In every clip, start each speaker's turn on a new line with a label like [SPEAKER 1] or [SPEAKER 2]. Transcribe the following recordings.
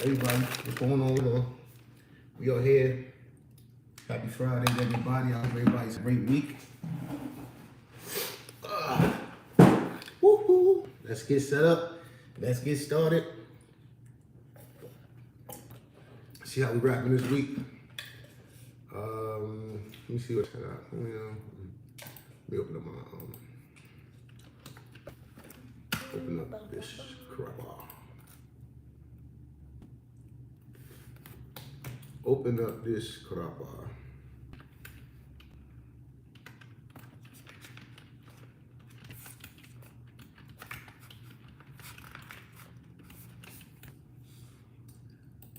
[SPEAKER 1] Everybody, what's going on? We are here. Happy Friday, everybody. I hope everybody's a great week. Woohoo! Let's get set up. Let's get started. See how we wrapping this week. Let me see what's set up. Let me open up my open up this crapper. Open up this crapper.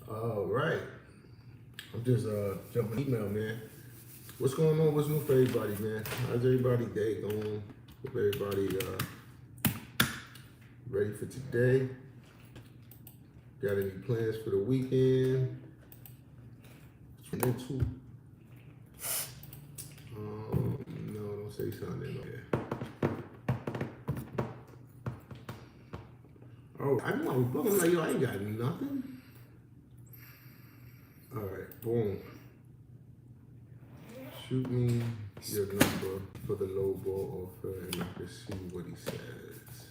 [SPEAKER 1] All right. I'm just jumping email, man. What's going on? What's new for everybody, man? How's everybody day going? Hope everybody ready for today. Got any plans for the weekend? Into no, don't say Sunday. No. Oh, I know. I'm like, yo, I ain't got nothing. All right, boom. Shoot me your number for the low ball offer, and I can see what he says.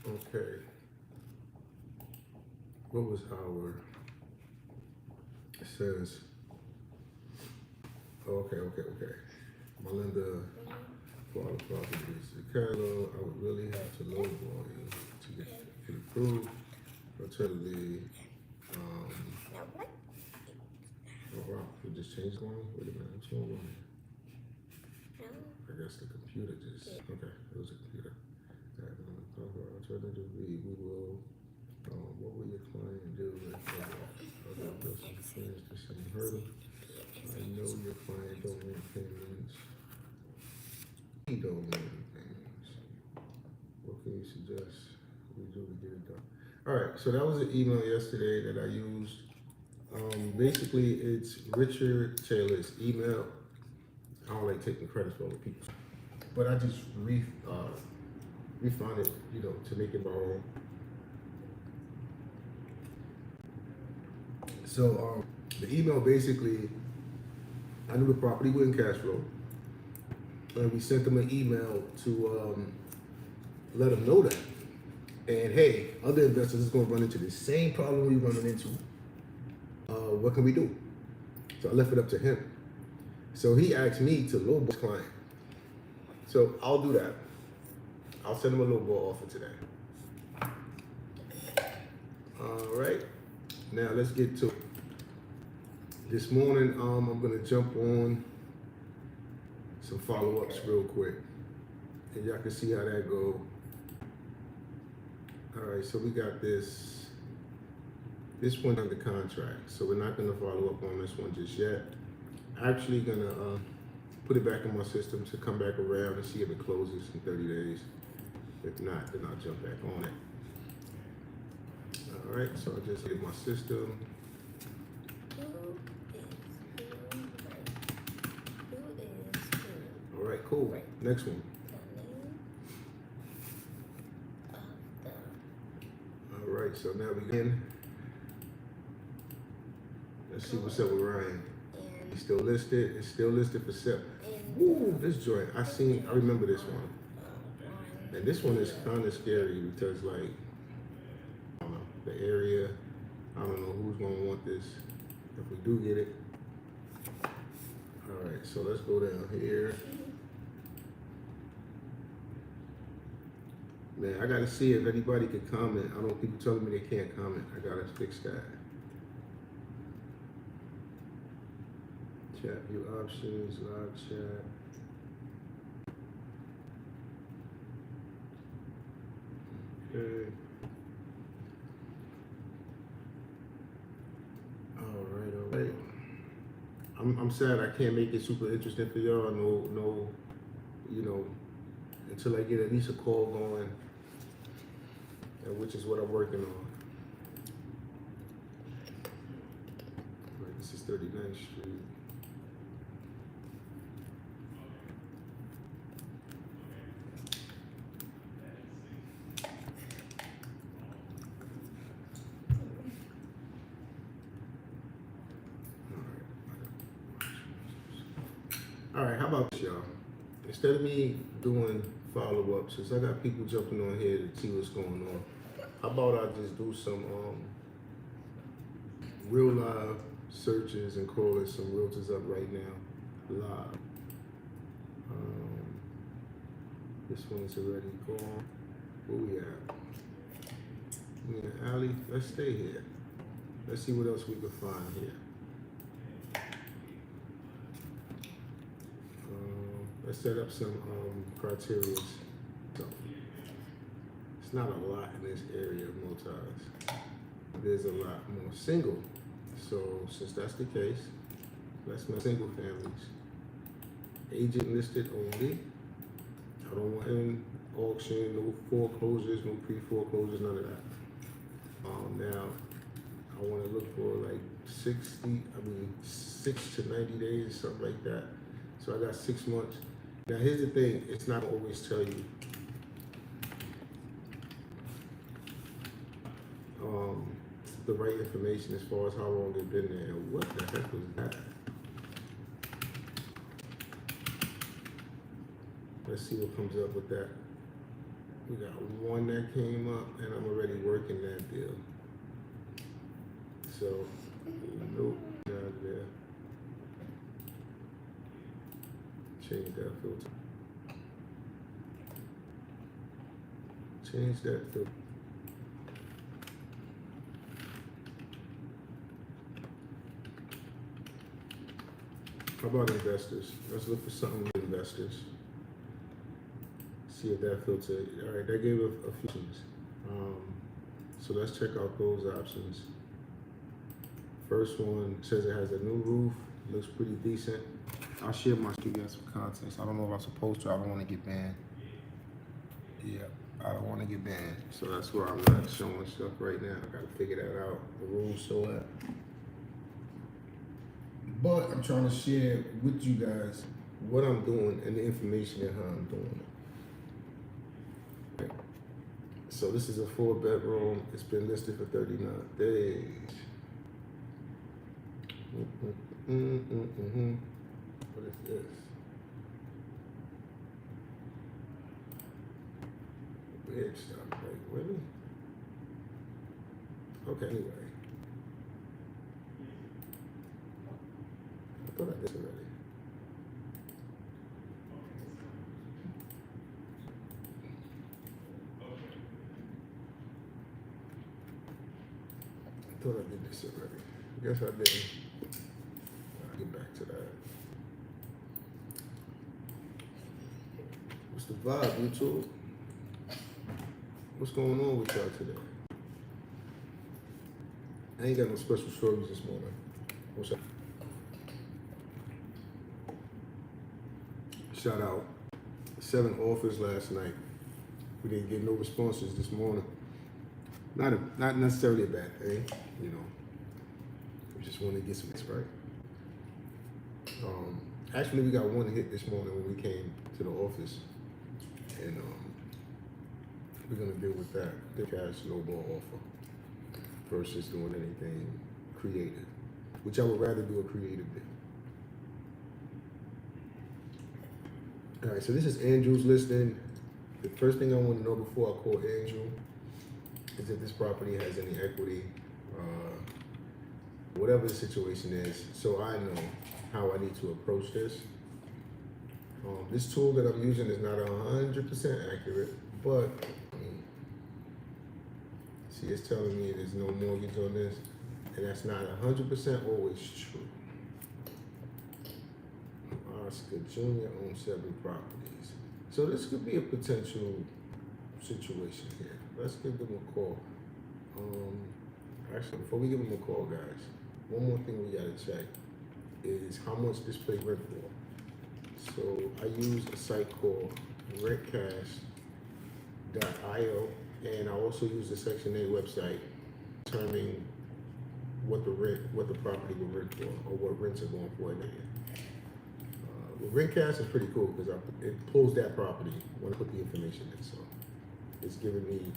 [SPEAKER 1] Okay. What was our? It says. Okay. Melinda, for all the properties, the catalog, I would really have to lowball you to get it approved. Alternatively, oh wow, we just changed one. Wait a minute, what's going on here? I guess the computer just, okay, it was a computer. Alternatively, we will, what will your client do if other person experienced the same hurdle? I know your client don't want payments. He don't want payments. What can you suggest we do to get it done? All right, so that was an email yesterday that I used. Basically, it's Richard Taylor's email. I don't like taking credit for other people, but I just refined it, to make it my own. So the email basically, I knew the property wouldn't cash flow, and we sent them an email to let them know that. And hey, other investors is going to run into the same problem we're running into. What can we do? So I left it up to him. So he asked me to lowball his client. So I'll do that. I'll send him a lowball offer today. All right. Now let's get to it. This morning, I'm going to jump on some follow-ups real quick. And y'all can see how that go. All right, so we got this one under contract, so we're not gonna follow up on this one just yet. Actually gonna put it back in my system to come back around and see if it closes in 30 days. If not, then I'll jump back on it. All right, so I just hit my system. All right, cool, next one. All right, so now we in. Let's see what's up with Ryan. He's still listed. It's still listed for sale. Ooh, this joint. I remember this one. And this one is kind of scary because, like, I don't know, the area. I don't know who's gonna want this if we do get it. All right, so let's go down here. Man, I gotta see if anybody can comment. I don't people telling me they can't comment. I gotta fix that. Chat view options, live chat. Okay. All right. I'm sad I can't make it super interesting for y'all. No, until I get at least a call going, which is what I'm working on. Right, this is 39th Street. about this, y'all? Instead of me doing follow-ups, since I got people jumping on here to see what's going on, how about I just do some real live searches and calling some realtors up right now, live. This one's already gone. Where we at? We in the alley. Let's stay here. Let's see what else we can find here. Let's set up some criteria. So, it's not a lot in this area of multis. There's a lot more single. So since that's the case, let's make single families. Agent listed only. I don't want any auction, no foreclosures, no pre-foreclosures, none of that. Now, I want to look for like 6 to 90 days, something like that. So I got 6 months. Now here's the thing, it's not always tell you the right information as far as how long they've been there. And what the heck was that? Let's see what comes up with that. We got one that came up and I'm already working that deal. So, nope, not there. Change that filter. Change that filter. How about investors? Let's look for something with investors. See if that filter, all right, that gave a few options. So let's check out those options. First one says it has a new roof, looks pretty decent. I'll share my screen guys some context. I don't know if I'm supposed to, I don't want to get banned. Yeah, I don't want to get banned. So that's why I'm not showing stuff right now. I gotta figure that out, the rules show that. But I'm trying to share with you guys what I'm doing and the information and how I'm doing it. So this is a 4-bedroom. It's been listed for 39 days. What is this? Weird stuff, like really? Okay, anyway. I thought I did already. I thought I did this already. I guess I didn't. I'll get back to that. What's the vibe, YouTube? What's going on with y'all today? I ain't got no special stories this morning. What's up? Shout out. 7 offers last night. We didn't get no responses this morning. Not necessarily a bad thing, you know. We just want to get some hits, right? Actually, we got one hit this morning when we came to the office, and we're gonna deal with that. The cash lowball offer versus doing anything creative, which I would rather do a creative deal. All right, so this is Andrew's listing. The first thing I want to know before I call Andrew is if this property has any equity, whatever the situation is, so I know how I need to approach this. This tool that I'm using is not 100% accurate, but see, it's telling me there's no mortgage on this, and that's not 100% always true. Oscar Jr. owns 7 properties. So this could be a potential situation here. Let's give them a call. Actually, before we give them a call, guys, one more thing we gotta check is how much this place rent for. So I use a site called rentcash.io, and I also use the Section 8 website determining what the property will rent for, or what rents are going for in there. Rentcash is pretty cool because it pulls that property when I put the information in. So it's giving me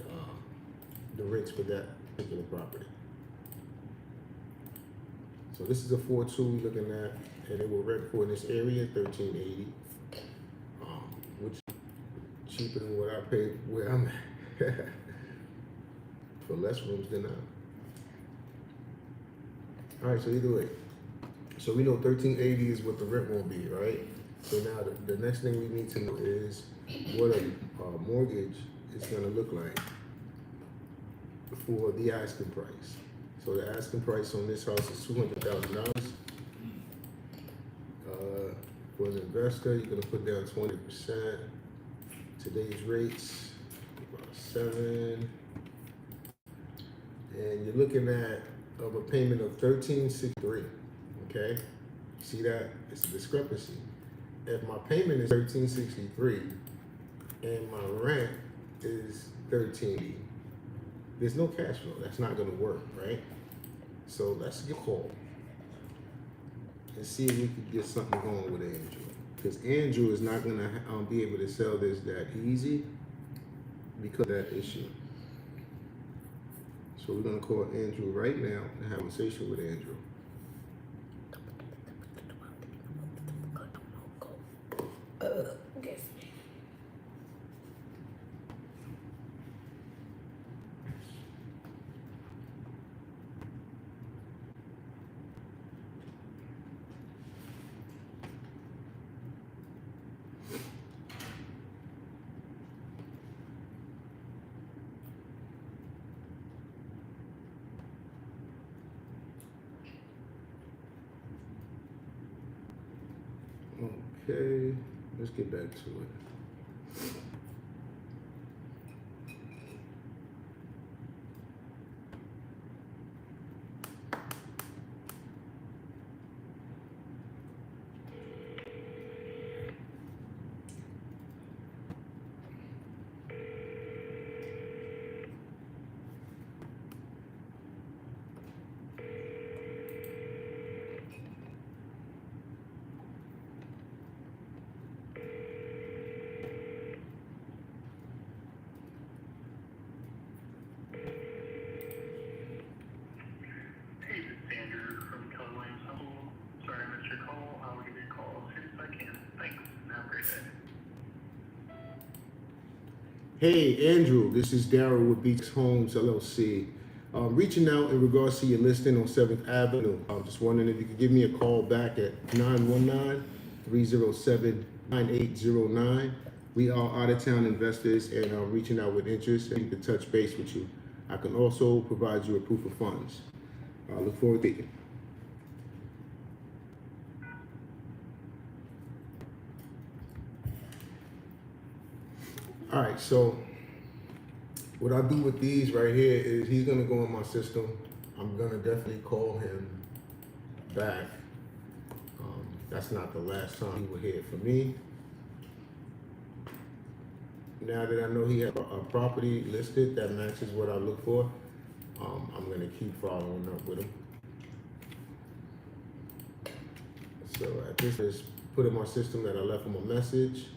[SPEAKER 1] the rents for that particular property. So this is a 4.2 we're looking at, and it will rent for in this area $13.80. cheaper than what I paid where I'm at for less rooms than I. All right, so either way, so we know 1380 is what the rent will be, right? So now the next thing we need to know is what a mortgage is going to look like for the asking price. So the asking price on this house is $200,000. For an investor, you're going to put down 20%. Today's rates about 7, and you're looking at a payment of $1,363. Okay, see that? It's a discrepancy. If my payment is $1,363 and my rent is $1,380, there's no cash flow. That's not going to work, right? So let's get a call and see if we can get something going with Andrew. Because Andrew is not going to be able to sell this that easy because of that issue. So we're going to call Andrew right now and have a conversation with Andrew.
[SPEAKER 2] Yes.
[SPEAKER 1] Okay, let's get back to it. Hey, Andrew, this is Daryl with Beach Homes, LLC. Reaching out in regards to your listing on 7th Avenue. I'm just wondering if you could give me a call back at 919-307-9809. We are out-of-town investors and are reaching out with interest and to touch base with you. I can also provide you a proof of funds. I look forward to it. All right, so what I do with these right here is he's gonna go in my system. I'm gonna definitely call him back. That's not the last time he will hear from me. Now that I know he has a property listed that matches what I look for, I'm gonna keep following up with him. So at this is put in my system that I left him a message.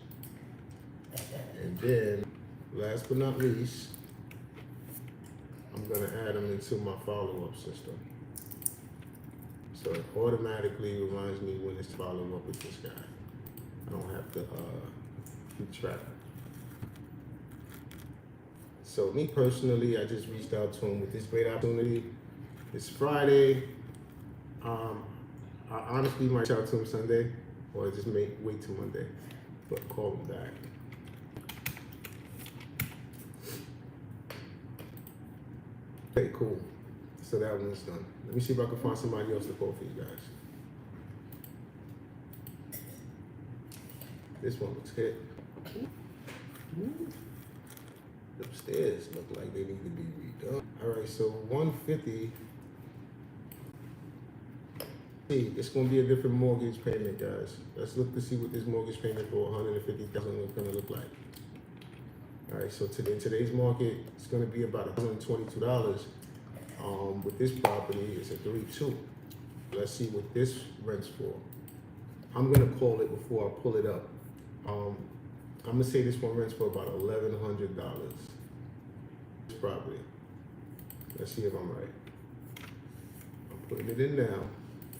[SPEAKER 1] And then, last but not least, I'm gonna add them into my follow-up system. So it automatically reminds me when it's to follow up with this guy. I don't have to keep track. So me personally, I just reached out to him with this great opportunity. It's Friday. I honestly might reach out to him Sunday, or just wait till Monday, but call him back. Okay, cool. So that one's done. Let me see if I can find somebody else to call for you guys. This one looks hit. Upstairs look like they need to be redone. All right, so 150. See, it's gonna be a different mortgage payment, guys. Let's look to see what this mortgage payment for 150,000 is gonna look like. All right, so in today's market, it's gonna be about $122. With this property, it's a 3.2. Let's see what this rents for. I'm gonna call it before I pull it up. I'm gonna say this one rents for about $1,100. This property. Let's see if I'm right. I'm putting it in now,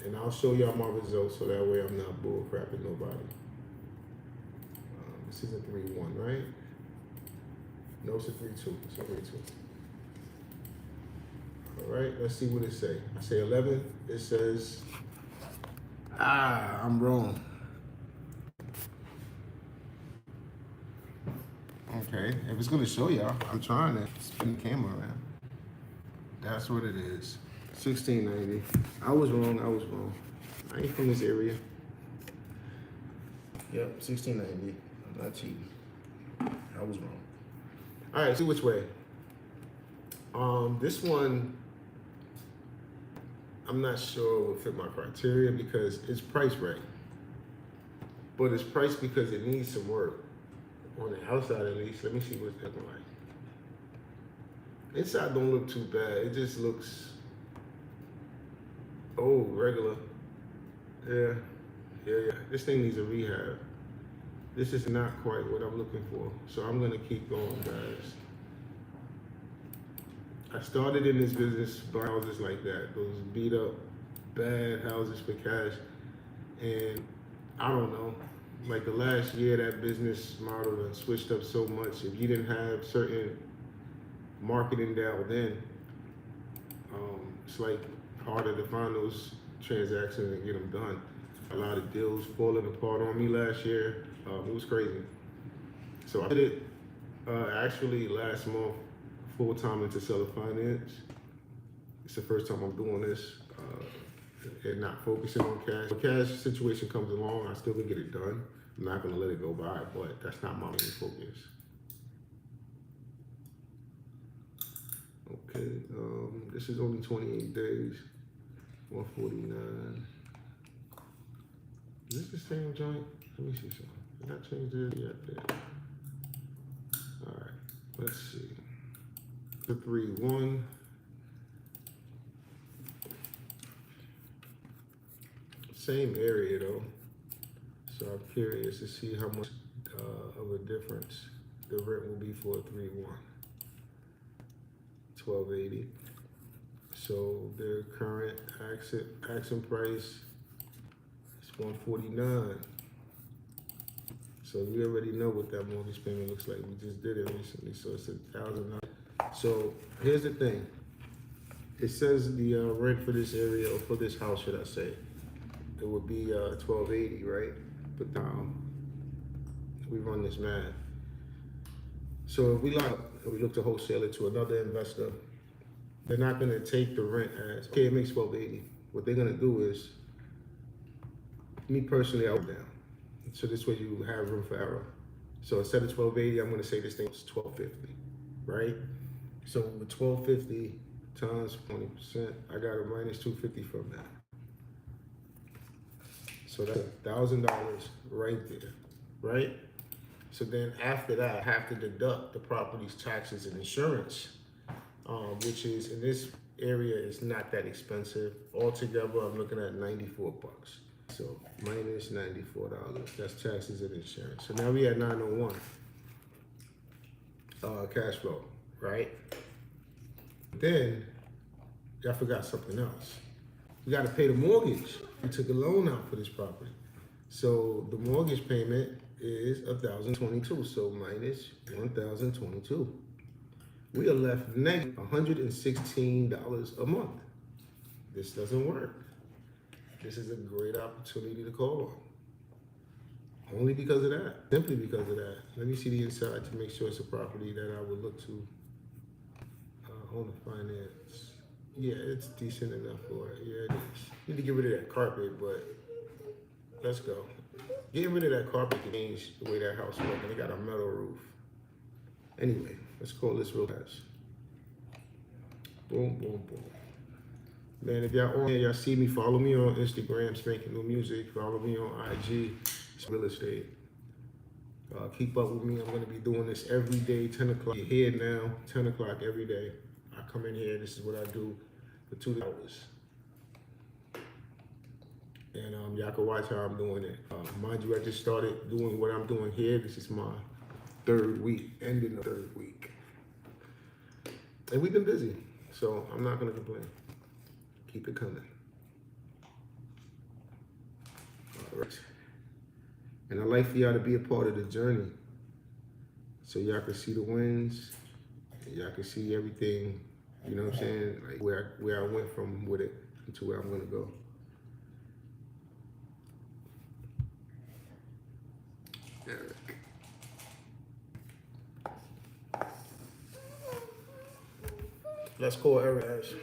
[SPEAKER 1] and I'll show y'all my results so that way I'm not bull crapping nobody. This is a 3-1, right? No, it's a 3-2. It's a 3-2. All right, let's see what it say. I say 11. It says, I'm wrong. Okay, if it's gonna show y'all, I'm trying to spin the camera around. That's what it is. 1690. I was wrong. I ain't from this area. Yep, 1690. I'm not cheating. I was wrong. All right, see which way. This one, I'm not sure would fit my criteria because it's priced right. But it's priced because it needs some work. On the outside at least. Let me see what it's looking like. Inside don't look too bad. It just looks regular. Yeah. This thing needs a rehab. This is not quite what I'm looking for. So I'm gonna keep going, guys. I started in this business buying houses like that, those beat up, bad houses for cash. And I don't know, like the last year, that business model has switched up so much. If you didn't have certain marketing dialed in, it's like harder to find those transactions and get them done. A lot of deals falling apart on me last year. It was crazy. So I did it actually last month full time into seller finance. It's the first time I'm doing this and not focusing on cash. When cash situation comes along, I still can get it done. I'm not gonna let it go by, but that's not my main focus. Okay, this is only 28 days, 149. Is this the same joint? Let me see something. Did I change this? Yeah, I did. All right, let's see. The 3-1. Same area though. So I'm curious to see how much of a difference the rent will be for a 3-1. 1280. So their current accent price is 149. So we already know what that mortgage payment looks like. We just did it recently, so it's $1,000. So here's the thing. It says the rent for this area, or for this house, should I say, it would be 1280, right? But we run this math. So if we look to wholesale it to another investor, they're not gonna take the rent as, okay, it makes 1280. What they're gonna do is, me personally, I'll down. So this way you have room for error. So instead of 1280, I'm gonna say this thing is 1250, right? So with 1250 times 20%, I got a minus 250 from that. So that's $1,000 right there, right? So then after that, I have to deduct the property's taxes and insurance, which is in this area is not that expensive. Altogether, I'm looking at 94 bucks. So minus $94, that's taxes and insurance. So now we at 901, cash flow, right? Then, I forgot something else. We gotta pay the mortgage. We took a loan out for this property. So the mortgage payment is $1,022, so minus $1,022. We are left negative $116 a month. This doesn't work. This is a great opportunity to call on. Only because of that, simply because of that. Let me see the inside to make sure it's a property that I would look to own the finance. Yeah, it's decent enough for it. Yeah, it is. Need to get rid of that carpet, but let's go. Getting rid of that carpet can change the way that house looks, and it got a metal roof. Anyway, let's call this real fast. Boom, boom, boom. Man, if y'all on here, y'all see me, follow me on Instagram, Spankn New Music. Follow me on IG, it's real estate. Keep up with me. I'm going to be doing this every day, 10 o'clock. You're here now, 10 o'clock every day. I come in here, this is what I do for 2 hours. And y'all can watch how I'm doing it. Mind you, I just started doing what I'm doing here. This is my 3rd week, ending the 3rd week. And we've been busy, so I'm not going to complain. Keep it coming. All right. And I'd like for y'all to be a part of the journey. so y'all can see the wins, y'all can see everything, you know what I'm saying? Like where I went from with it to where I'm gonna go. Eric. Let's call Eric Ash.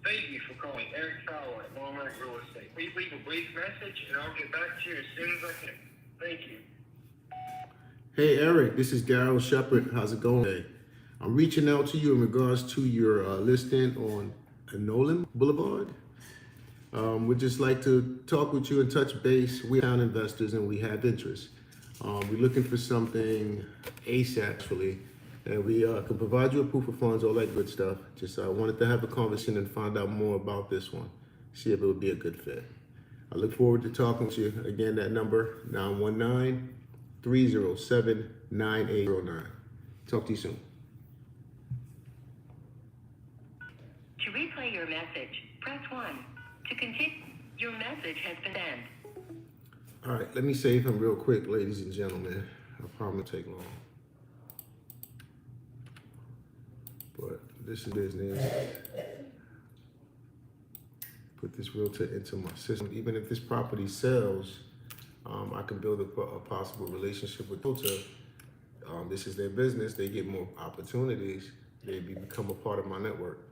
[SPEAKER 3] Thank you for calling Eric Fowler at Walmart Real Estate. Please leave a brief message and I'll get back to you as soon as I can. Thank you.
[SPEAKER 1] Hey Eric, this is Darryl Shepard. How's it going today? I'm reaching out to you in regards to your listing on Nolan Boulevard. We'd just like to talk with you and touch base. We're town investors and we have interest. We're looking for something ASAP, actually, and we can provide you a proof of funds, all that good stuff. Just wanted to have a conversation and find out more about this one, see if it would be a good fit. I look forward to talking to you. Again, that number, 919-307-9809. Talk to you soon.
[SPEAKER 4] To replay your message, press 1. To continue, your message has been sent.
[SPEAKER 1] All right, let me save him real quick, ladies and gentlemen. I'll probably take long. But this is business. Put this realtor into my system. Even if this property sells, I can build a possible relationship with the realtor. This is their business. They get more opportunities. They become a part of my network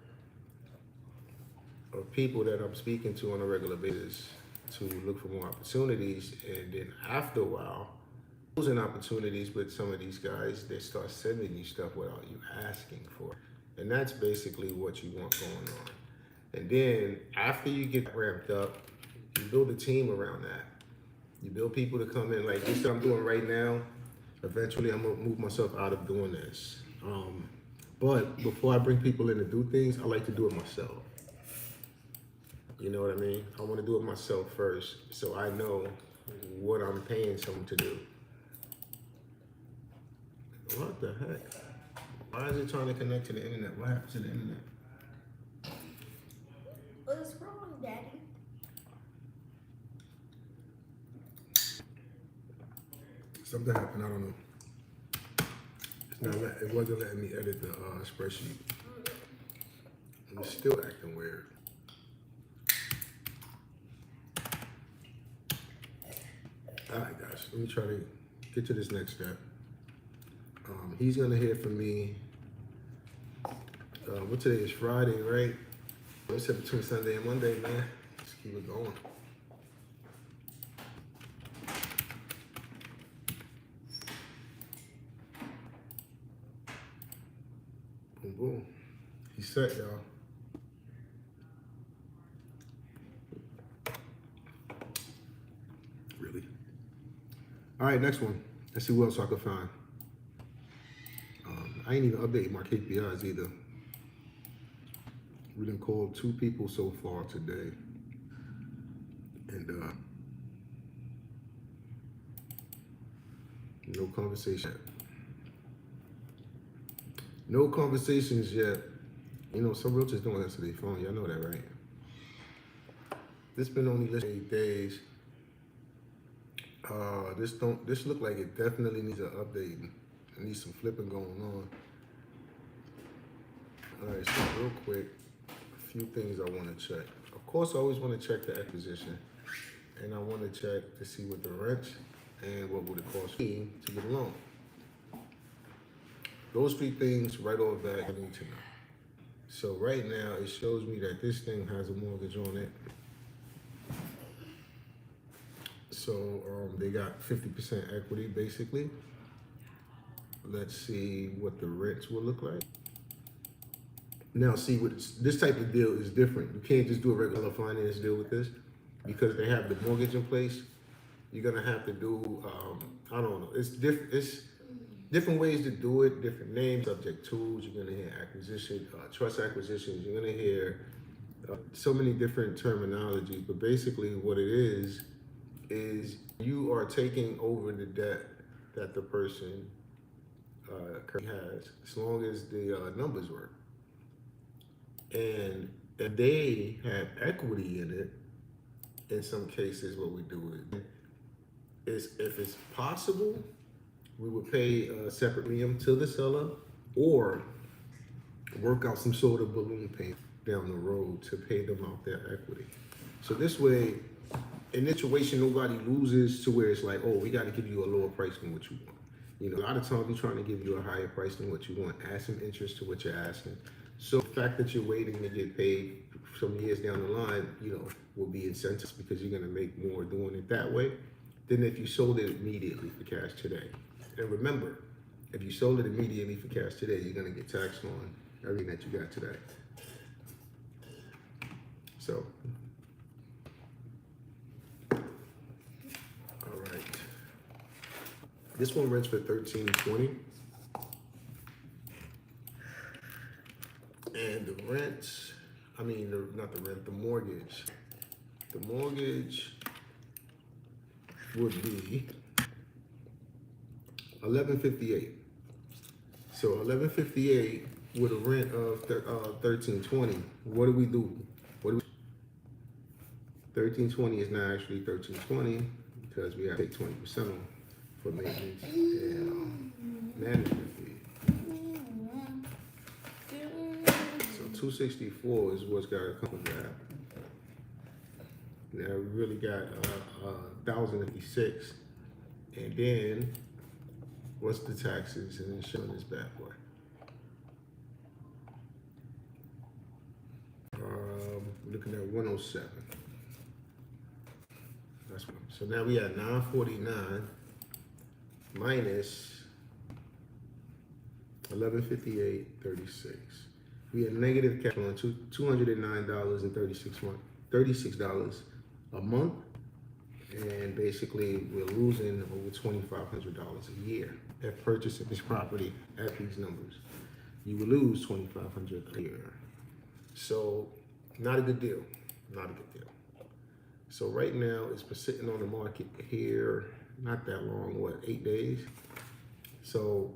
[SPEAKER 1] of people that I'm speaking to on a regular basis to look for more opportunities. And then after a while, closing opportunities with some of these guys, they start sending you stuff without you asking for it. And that's basically what you want going on. And then after you get ramped up, you build a team around that. You build people to come in, like this I'm doing right now. Eventually I'm gonna move myself out of doing this. But before I bring people in to do things, I like to do it myself. You know what I mean? I want to do it myself first, so I know what I'm paying someone to do. What the heck? Why is it trying to connect to the internet? What happened to the internet?
[SPEAKER 2] What's wrong, Daddy?
[SPEAKER 1] Something happened, I don't know. It wasn't letting me edit the spreadsheet. It was still acting weird. All right, guys, let me try to get to this next step. He's gonna hear from me. What today is Friday, right? What's up between Sunday and Monday, man? Let's keep it going. Boom, boom. He's set, y'all. Really? All right, next one. Let's see what else I can find. I ain't even updated my KPIs either. We done called 2 people so far today. And no conversation. No conversations yet. You know, some realtors don't answer their phone. Y'all know that, right? This been only listed 8 days. This look like it definitely needs an update. It needs some flipping going on. All right, so real quick, a few things I want to check. Of course, I always want to check the acquisition, and I want to check to see what the rent and what would it cost me to get a loan. Those 3 things right off the bat I need to know. So right now, it shows me that this thing has a mortgage on it. So they got 50% equity, basically. Let's see what the rents will look like. Now, see, this type of deal is different. You can't just do a regular finance deal with this because they have the mortgage in place. You're gonna have to do, I don't know. It's different. different ways to do it, different names, subject tools. You're gonna hear acquisition, trust acquisitions. You're gonna hear so many different terminologies, but basically what it is you are taking over the debt that the person currently has, as long as the numbers work. And if they have equity in it, in some cases, what we do is if it's possible, we would pay a separate premium to the seller or work out some sort of balloon payment down the road to pay them out their equity. So this way, in this situation, nobody loses to where it's like, oh, we got to give you a lower price than what you want. You know, a lot of times we're trying to give you a higher price than what you want. Add some interest to what you're asking. So the fact that you're waiting to get paid some years down the line, you know, will be incentives because you're going to make more doing it that way than if you sold it immediately for cash today. And remember, if you sold it immediately for cash today, you're going to get taxed on everything that you got today. So, all right. This one rents for $13.20. And the rent, not the rent, the mortgage. The mortgage would be $11.58. So $11.58 with a rent of $13.20. What do we do? $13.20 is not actually $13.20 because we have to take 20% off for maintenance and management fee. So $264 is what's got to come with that. Now we really got $1,056, and then what's the taxes and insurance bad boy? Looking at 107. That's one. So now we have 949 minus 1158.36. We had negative cash on $209.36 a month, and basically we're losing over $2,500 a year at purchasing this property at these numbers. You will lose $2,500 a year. So not a good deal. Not a good deal. So right now it's been sitting on the market here not that long, 8 days? So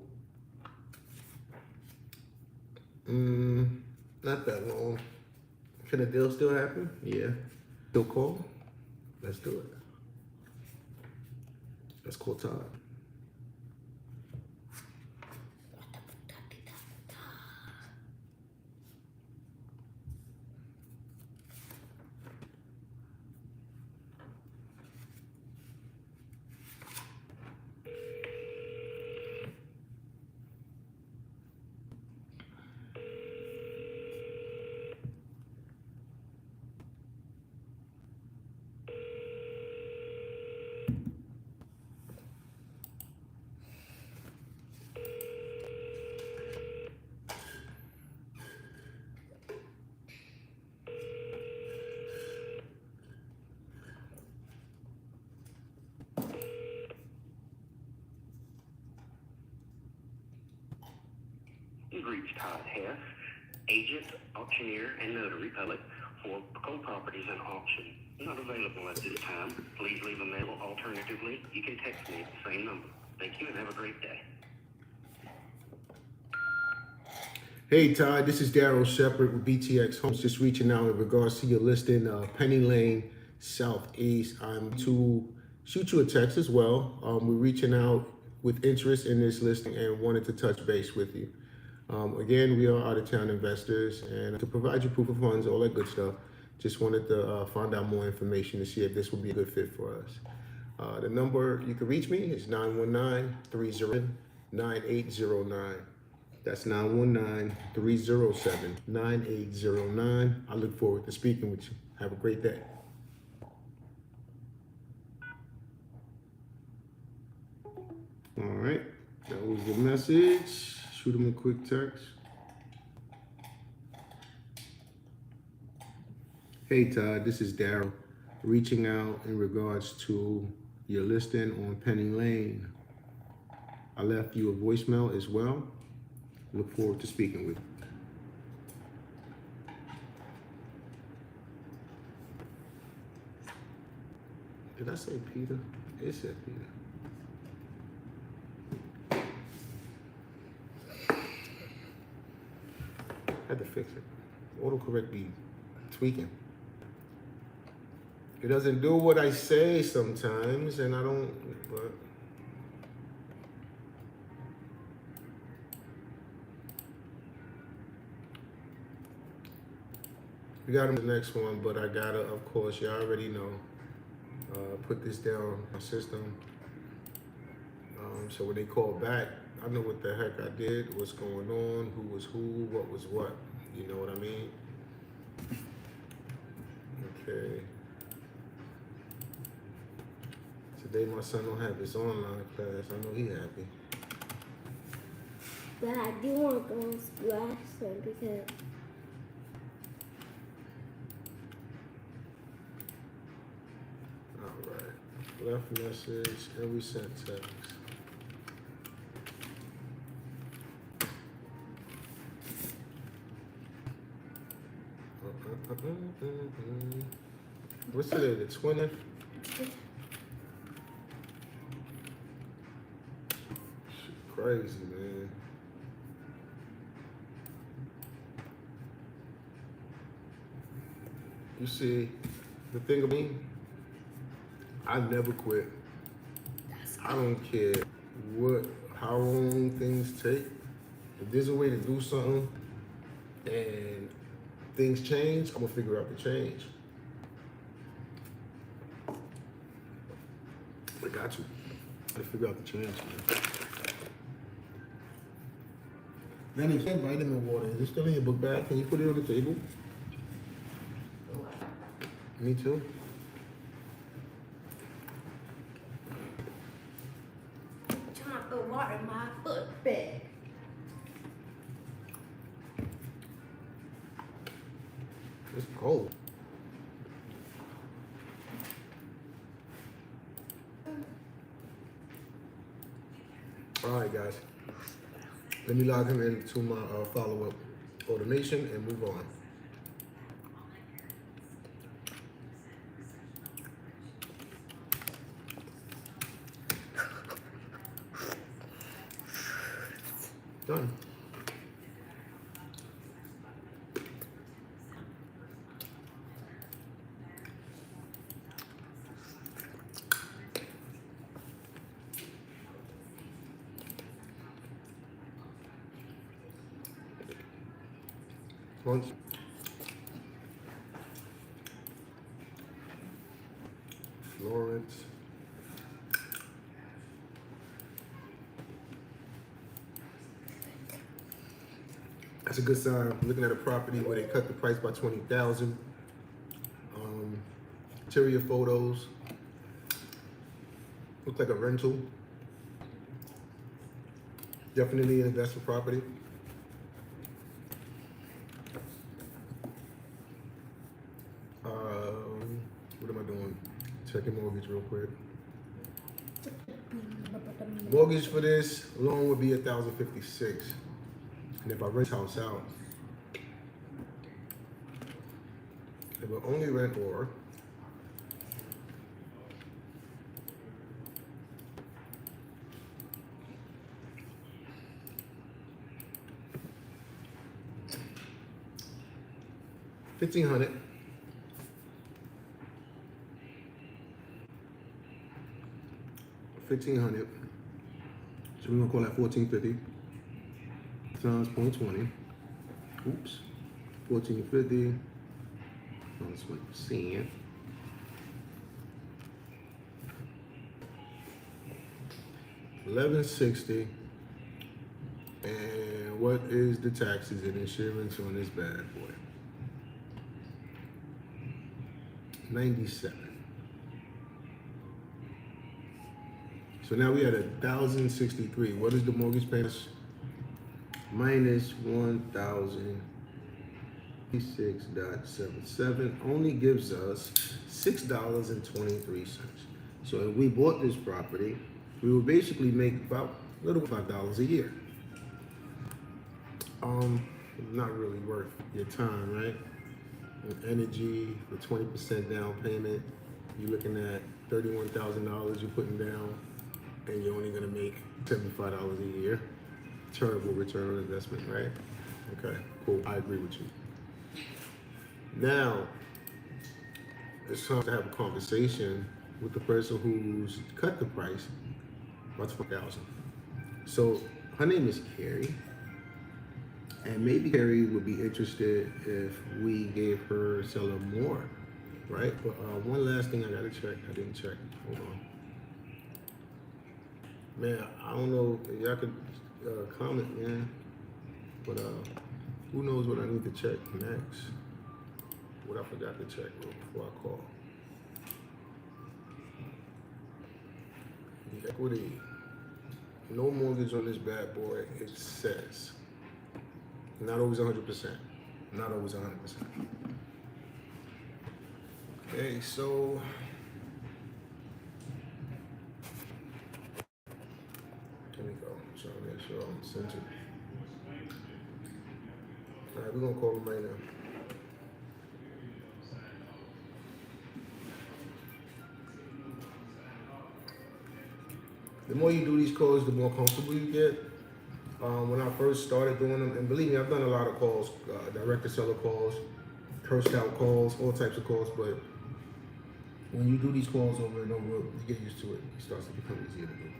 [SPEAKER 1] not that long. Can a deal still happen? Yeah. Still call? Let's do it. Let's call Todd.
[SPEAKER 5] You've reached Todd Hess, agent, auctioneer, and notary public for coal properties and auction. Not available at this time. Please leave a mail. Alternatively, you can text me at the same number. Thank you and have a great day.
[SPEAKER 1] Hey Todd, this is Daryl Shepard with BTX Homes, just reaching out in regards to your listing, Penny Lane Southeast. I'm to shoot you a text as well. We're reaching out with interest in this listing and wanted to touch base with you. Again, we are out-of-town investors, and to provide you proof of funds, all that good stuff. Just wanted to find out more information to see if this would be a good fit for us. The number you can reach me is 919-307-9809. That's 919-307-9809. I look forward to speaking with you. Have a great day. All right, that was the message. Shoot him a quick text. Hey Todd, this is Daryl, reaching out in regards to your listing on Penny Lane. I left you a voicemail as well. Look forward to speaking with you. Did I say Peter? It said Peter. Had to fix it. Autocorrect be tweaking. It doesn't do what I say sometimes, and I don't, but. We got the next one, but I gotta, of course, you already know, put this down my system. So when they call back, I know what the heck I did, what's going on, who was who, what was what. You know what I mean? Okay. Today my son don't have his online class. I know he happy.
[SPEAKER 2] But I do want to go to school after because
[SPEAKER 1] All right. Left message and we sent text. What's today? The 20th? Crazy, man. You see, the thing of me, I never quit. I don't care how long things take. If there's a way to do something and things change, I'm gonna figure out the change. I got you. I figure out the change, man. Nanny, vitamin water. Is it still in your book bag? Can you put it on the table? Me too.
[SPEAKER 2] trying to put water in my book bag.
[SPEAKER 1] It's cold. All right, guys. Let me log him into my follow-up automation and move on. Done. Lunch. Florence. That's a good sign. Looking at a property where they cut the price by 20,000. Interior photos. Look like a rental. Definitely an investment property. What am I doing? Checking mortgage real quick. Mortgage for this loan would be $1,056. And if I rent house out, it will only rent or $1,500. $1,500. So we're gonna call that $1,450 times 0.20. Oops. 1450 times 1%. $1,160. And what is the taxes and insurance on this bad boy? $97. So now we had $1,063. What is the mortgage payment? Minus 1,056.77 only gives us $6.23. So if we bought this property, we would basically make about a little $5 a year. Not really worth your time, right? With energy, the 20% down payment, you're looking at $31,000 you're putting down, and you're only gonna make $75 a year. Terrible return on investment, right? Okay, cool. I agree with you. Now, it's time to have a conversation with the person who's cut the price by $20,000. So her name is Carrie, and maybe Carrie would be interested if we gave her seller more, right? But one last thing I gotta check. I didn't check. Hold on, man. I don't know if y'all could comment, man. But who knows what I need to check next? What I forgot to check before I call. The equity. No mortgage on this bad boy, it says. Not always 100%. Not always 100%. Okay, so here we go. I'm trying to make sure I'm centered. All right, we're gonna call him right now. The more you do these calls, the more comfortable you get. When I first started doing them, and believe me, I've done a lot of calls, direct to seller calls, cursed out calls, all types of calls, but when you do these calls over and over, you get used to it. It starts to become easier to do.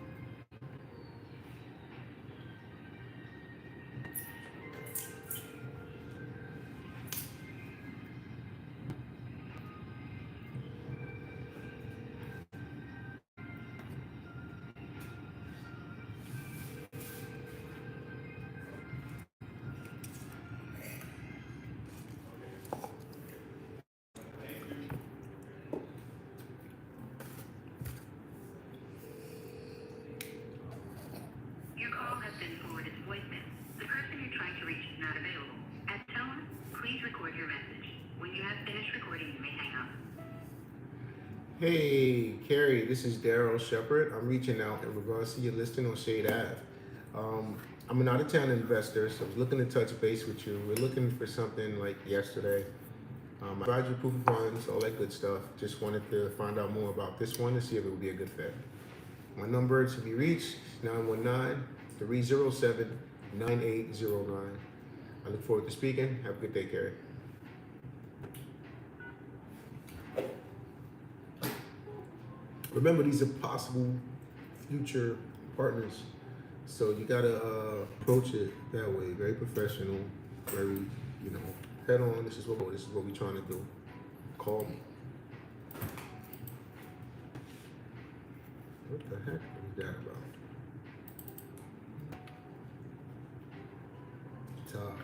[SPEAKER 4] Your call has been forwarded to voicemail. The person you're trying to reach is not available. At the tone, please record your message. When you have finished recording, you may hang up.
[SPEAKER 1] Hey, Carrie, this is Daryl Shepard. I'm reaching out in regards to your listing on Shade Ave. I'm an out-of-town investor, so I was looking to touch base with you. We're looking for something like yesterday. I provided you proof of funds, all that good stuff. Just wanted to find out more about this one to see if it would be a good fit. My number to be reached is 919-307-9809. I look forward to speaking. Have a good day, Carrie. Remember, these are possible future partners. So you gotta approach it that way, very professional, very, head on. This is what we're trying to do. Call me. What the heck is that about? Todd.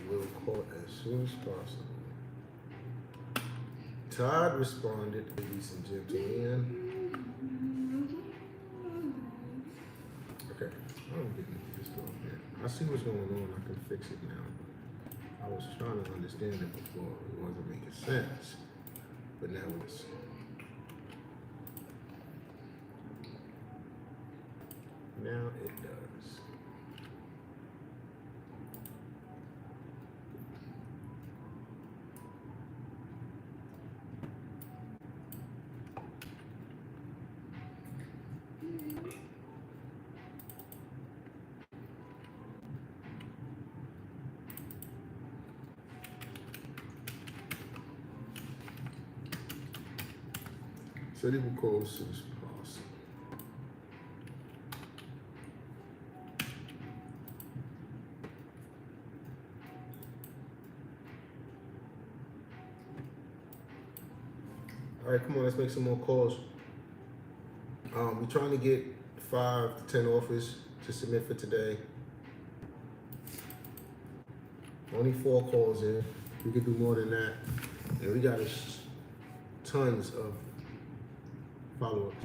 [SPEAKER 1] We'll call as soon as possible. Todd responded, ladies and gentlemen. Okay, I'm getting this going here. I see what's going on. I can fix it now. I was trying to understand it before. It wasn't making sense. But now it's. Now it does. So they will call as soon as possible. All right, come on, let's make some more calls. We're trying to get 5 to 10 offers to submit for today. Only 4 calls in. We could do more than that. And we got tons of follow-ups.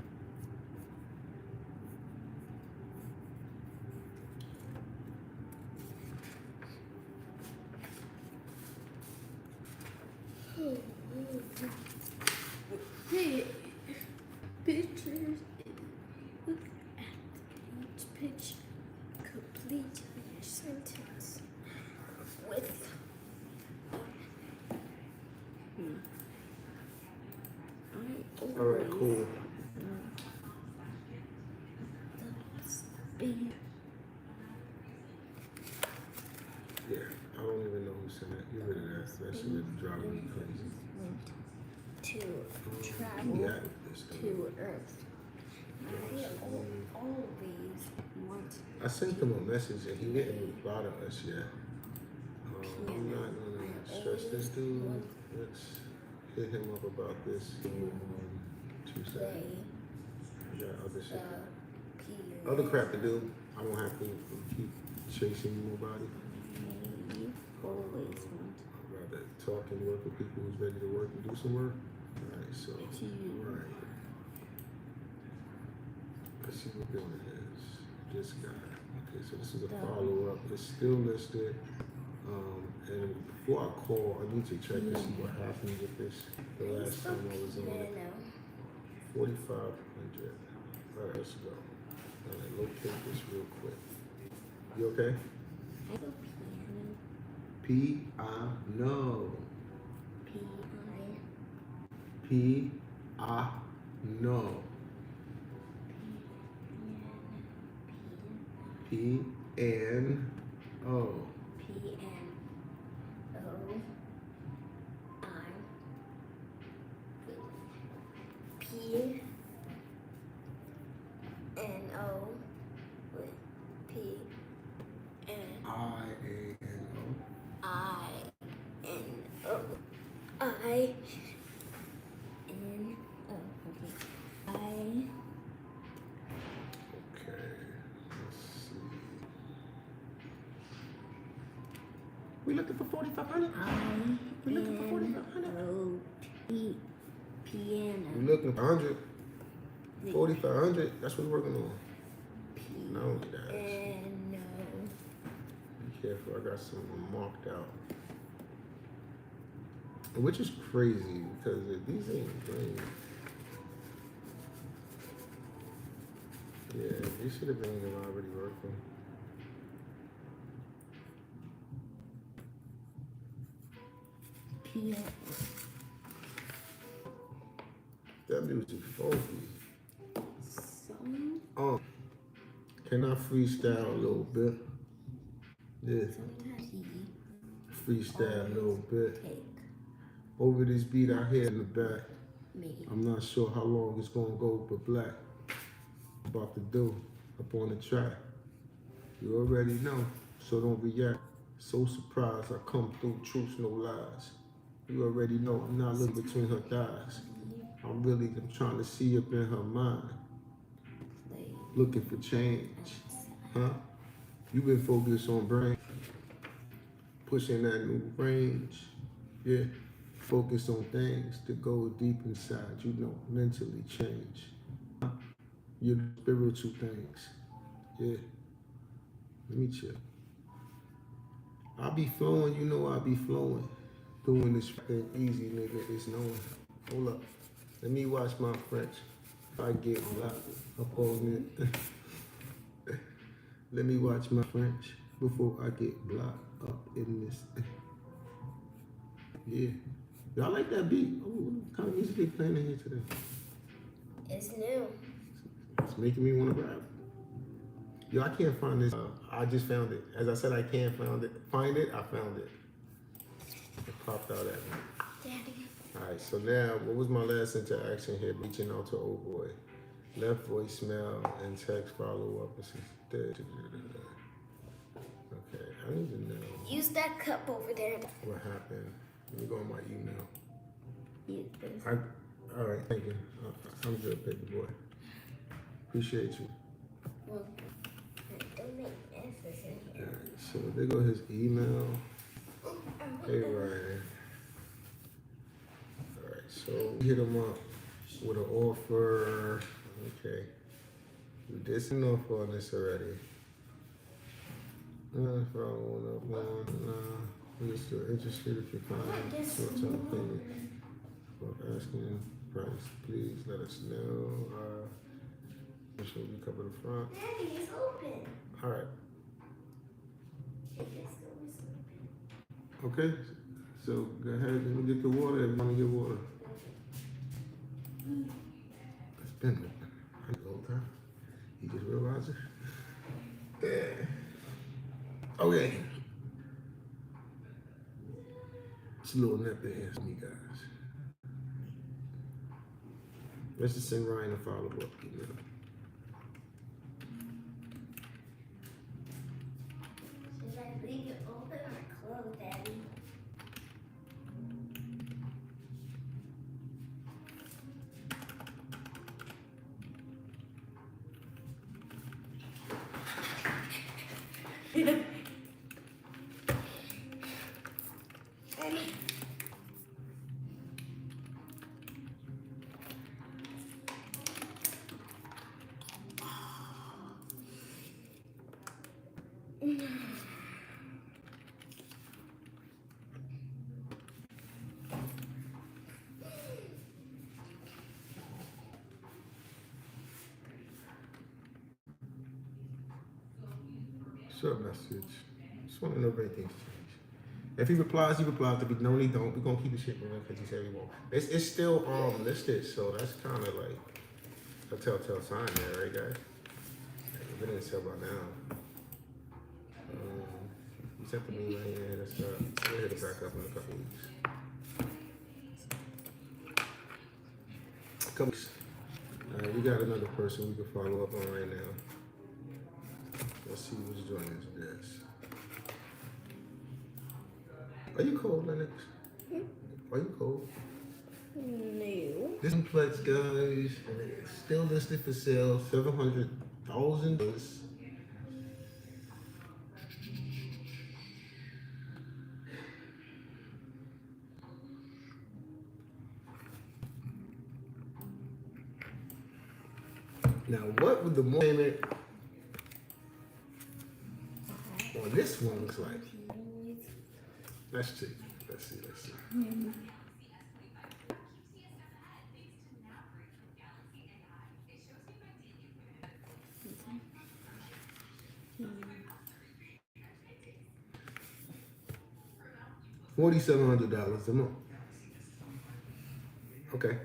[SPEAKER 2] Hey, pictures. Look at
[SPEAKER 1] All right, cool.
[SPEAKER 2] Be
[SPEAKER 1] Yeah, I don't even know who sent that. Get rid of that. That shit is driving me crazy.
[SPEAKER 2] to travel
[SPEAKER 1] Yeah, this
[SPEAKER 2] to
[SPEAKER 1] thing.
[SPEAKER 2] Earth. I feel all of these want
[SPEAKER 1] I sent him a message and he didn't reply to us yet. I'm not gonna stress this dude. Let's hit him up about this Tuesday.
[SPEAKER 2] play
[SPEAKER 1] I got other shit.
[SPEAKER 2] piano.
[SPEAKER 1] Other crap to do. I don't have to keep chasing nobody.
[SPEAKER 2] Always want
[SPEAKER 1] I'd rather talk and work with people who's ready to work and do some work. Alright, so right. Let's see what building is. This guy. Okay, so this is a follow-up. It's still listed. And before I call, I need to check to see what happened with this the last time I was on it. 4,500. Alright, let's go. Alright, locate this real quick. You okay?
[SPEAKER 2] I go piano.
[SPEAKER 1] P-I-No.
[SPEAKER 2] P-I.
[SPEAKER 1] P-I-No. P-N-O.
[SPEAKER 2] P-N-O with P-N
[SPEAKER 1] I-A-N-O.
[SPEAKER 2] I-N-O I-N-O okay
[SPEAKER 1] Okay, let's see. We looking for 4,500? We looking for 4,500?
[SPEAKER 2] I-N-O piano.
[SPEAKER 1] We looking for 100. 4,500, that's what we're working on. No, guys.
[SPEAKER 2] Piano.
[SPEAKER 1] Be careful, I got something marked out. Which is crazy because these ain't green. Yeah, these should have been already working.
[SPEAKER 2] Piano.
[SPEAKER 1] That music funky.
[SPEAKER 2] Some
[SPEAKER 1] Can I freestyle a little bit? Yeah,
[SPEAKER 2] sometimes he
[SPEAKER 1] freestyle a little bit.
[SPEAKER 2] take
[SPEAKER 1] Over this beat I hear in the back.
[SPEAKER 2] me.
[SPEAKER 1] I'm not sure how long it's gonna go, but black. About to do up on the track. You already know, so don't react. So surprised I come through, truths, no lies. You already know I'm not looking between her thighs. I'm trying to see up in her mind. Looking for change. Huh? You been focused on brain. Pushing that new range. Yeah. Focus on things to go deep inside, mentally change. Your spiritual things. Yeah. Let me chill. I be flowing, I be flowing. Doing this thing easy, nigga, it's knowing. Hold up. Let me watch my French. If I get blocked up on it. Let me watch my French before I get blocked up in this. Yeah. Y'all like that beat? Oh, what kind of music they playing in here today?
[SPEAKER 2] It's new.
[SPEAKER 1] It's making me want to rap. Yo, I can't find this. I just found it. As I said, I can't find it. Find it, I found it. It popped out at me.
[SPEAKER 2] Daddy.
[SPEAKER 1] All right, so now, what was my last interaction here? Reaching out to old boy. Left voicemail and text follow up. This is dead. Okay, I need to know
[SPEAKER 2] Use that cup over there.
[SPEAKER 1] what happened. Let me go on my email.
[SPEAKER 2] Use this.
[SPEAKER 1] All right, thank you. I'm good, baby boy. Appreciate you.
[SPEAKER 2] Well, don't make messes in
[SPEAKER 1] All
[SPEAKER 2] here.
[SPEAKER 1] right, so there go his email. Hey, Ryan. All right, so we hit him up with an offer. Okay. We did some offer on this already. We're still interested if you find short-term payment. For asking price, please let us know. Make sure we cover the front.
[SPEAKER 2] Daddy, it's open.
[SPEAKER 1] All right.
[SPEAKER 2] It's open.
[SPEAKER 1] Okay. So go ahead and get the water if you want to get water. been open. I know the whole time. You just realize it? Yeah. Okay. It's a little nip in here for me, guys. Let's just send Ryan a follow-up email.
[SPEAKER 2] Should I leave it open or close, Daddy? Daddy.
[SPEAKER 1] Short message. Just want to know if anything's changed. If he replies, he replies. If he no, he don't. We're gonna keep the shit moving because he said he won't. It's still listed, so that's kind of like a telltale sign there, right, guys? If it didn't sell by now. You sent the me right here. That's we'll hit it back up in a couple weeks. Couple weeks. All right, we got another person we can follow up on right now. Let's see who's joining us this. Are you cold, Lennox? Are you cold?
[SPEAKER 2] No.
[SPEAKER 1] This complex, guys, and it's still listed for sale, $700,000. Now, what would the payment on this one look like? Let's see. Let's see. $4,700 a month. Okay.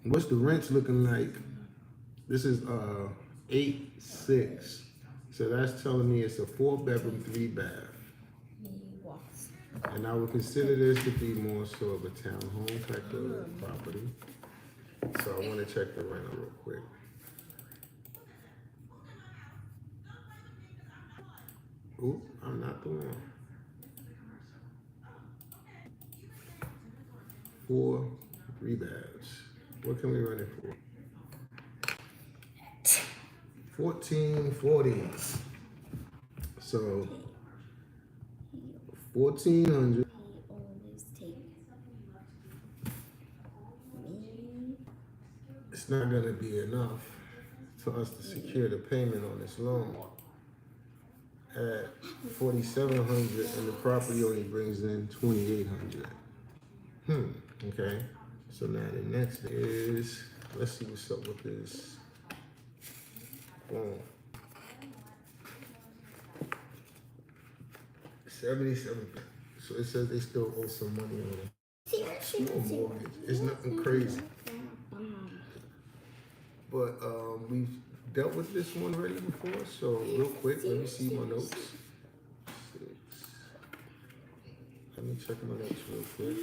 [SPEAKER 1] What's the rents looking like? This is 8.6. So that's telling me it's a 4-bedroom, 3-bath. And I would consider this to be more so of a townhome type of property. So I want to check the rental real quick. Ooh, I'm not the one. 4 3-baths. What can we rent it for? 1440. So 1,400. It's not gonna be enough for us to secure the payment on this loan at 4,700, and the property only brings in 2,800. Okay. So now the next is, let's see what's up with this. Boom. 77. So it says they still owe some money on it. Small mortgage. It's nothing crazy. But we've dealt with this one already before. So real quick, let me see my notes. 6. Let me check my notes real quick.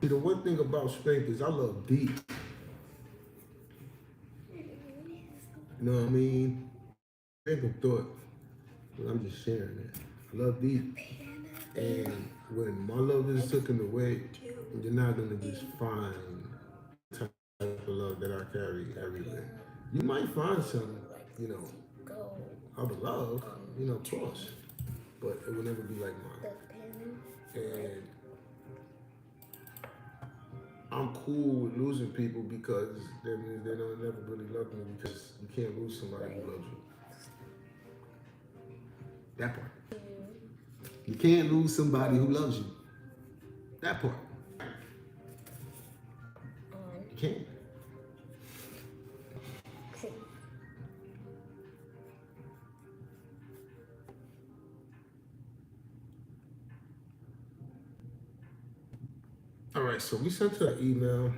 [SPEAKER 1] See, the one thing about Spankn is I love deep. You know what I mean? Think of thought, but I'm just sharing it. I love deep. And when my love is taken away, you're not gonna just find the type of love that I carry everywhere. You might find some, other love, of course, but it will never be like mine. And I'm cool with losing people because that means they don't never really love me, because you can't lose somebody who loves you. That part. You can't lose somebody who loves you. That part. You can't. All right, so we sent her an email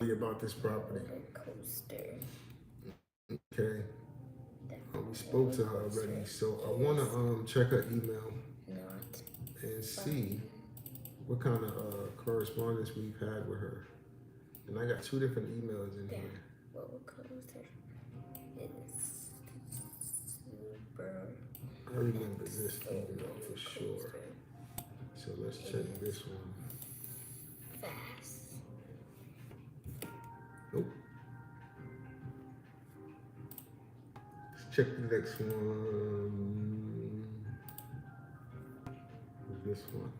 [SPEAKER 1] about this property.
[SPEAKER 2] Coaster.
[SPEAKER 1] Okay. We spoke to her already, so I want to check her email
[SPEAKER 2] Not
[SPEAKER 1] and see what kind of correspondence we've had with her. And I got 2 different emails in here.
[SPEAKER 2] roller coaster is super
[SPEAKER 1] I remember this email for sure. So let's check this one.
[SPEAKER 2] fast.
[SPEAKER 1] Nope. Let's check the next one. This one.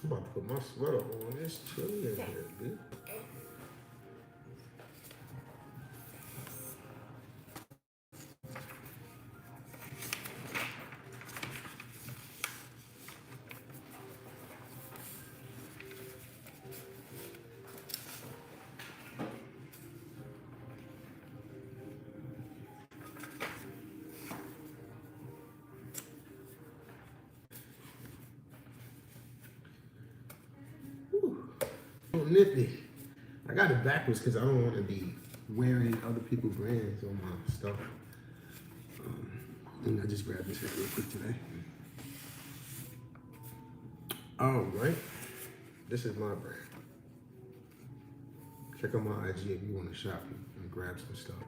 [SPEAKER 1] I'm about to put my sweater on. It's chilly in here, dude. Nifty. I got it backwards because I don't want to be wearing other people's brands on my stuff. And I just grabbed this real quick today. All right. This is my brand. Check out my IG if you want to shop and grab some stuff.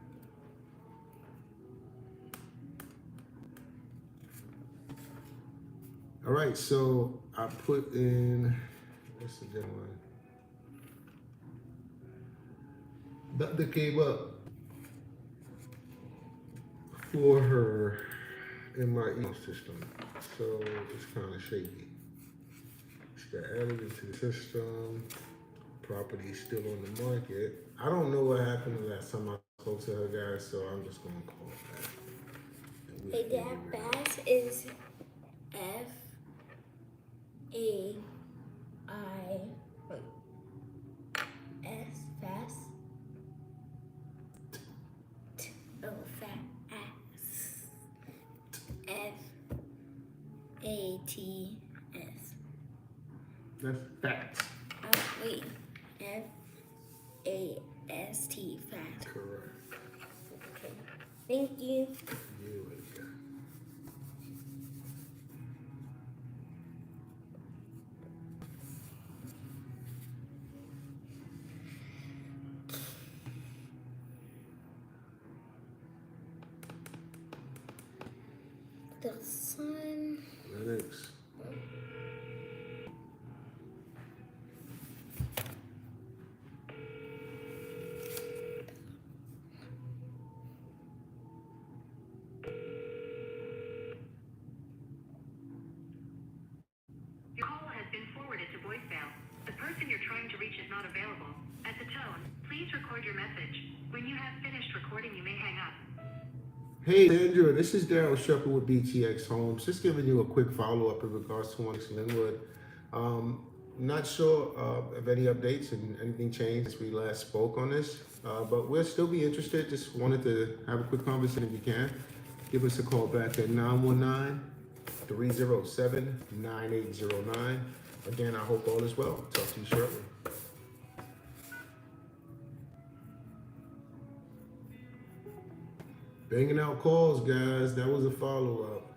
[SPEAKER 1] All right, so I put in, what's the deadline? That came up for her in my email system, so it's kind of shaky. She got added into the system. Property is still on the market. I don't know what happened the last time I spoke to her, guys, so I'm just gonna call back.
[SPEAKER 2] Hey, that bass is F A I S fast. Oh, fat ass. F A T S.
[SPEAKER 1] That's fact.
[SPEAKER 2] Wait. F A S T fast.
[SPEAKER 1] Correct.
[SPEAKER 2] Okay. Thank you.
[SPEAKER 1] You ain't got it.
[SPEAKER 2] The sun.
[SPEAKER 1] Linux.
[SPEAKER 4] Your call has been forwarded to voicemail. The person you're trying to reach is not available. At the tone, please record your message. When you have finished recording, you may hang up.
[SPEAKER 1] Hey, Sandra, this is Daryl Shepherd with BTX Homes. Just giving you a quick follow-up in regards to Linwood. Not sure of any updates and anything changed since we last spoke on this, but we'll still be interested. Just wanted to have a quick conversation if you can. Give us a call back at 919-307-9809. Again, I hope all is well. Talk to you shortly. Banging out calls, guys. That was a follow-up.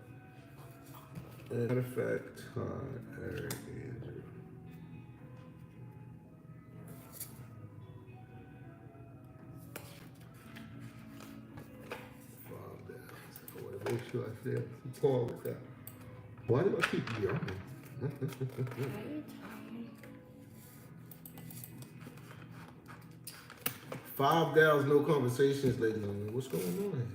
[SPEAKER 1] Matter of fact, Eric, Andrew. $5. I want to make sure I say Paul with that. Why do I keep yawning?
[SPEAKER 2] Are you tired?
[SPEAKER 1] $5, no conversations, ladies and gentlemen. What's going on here?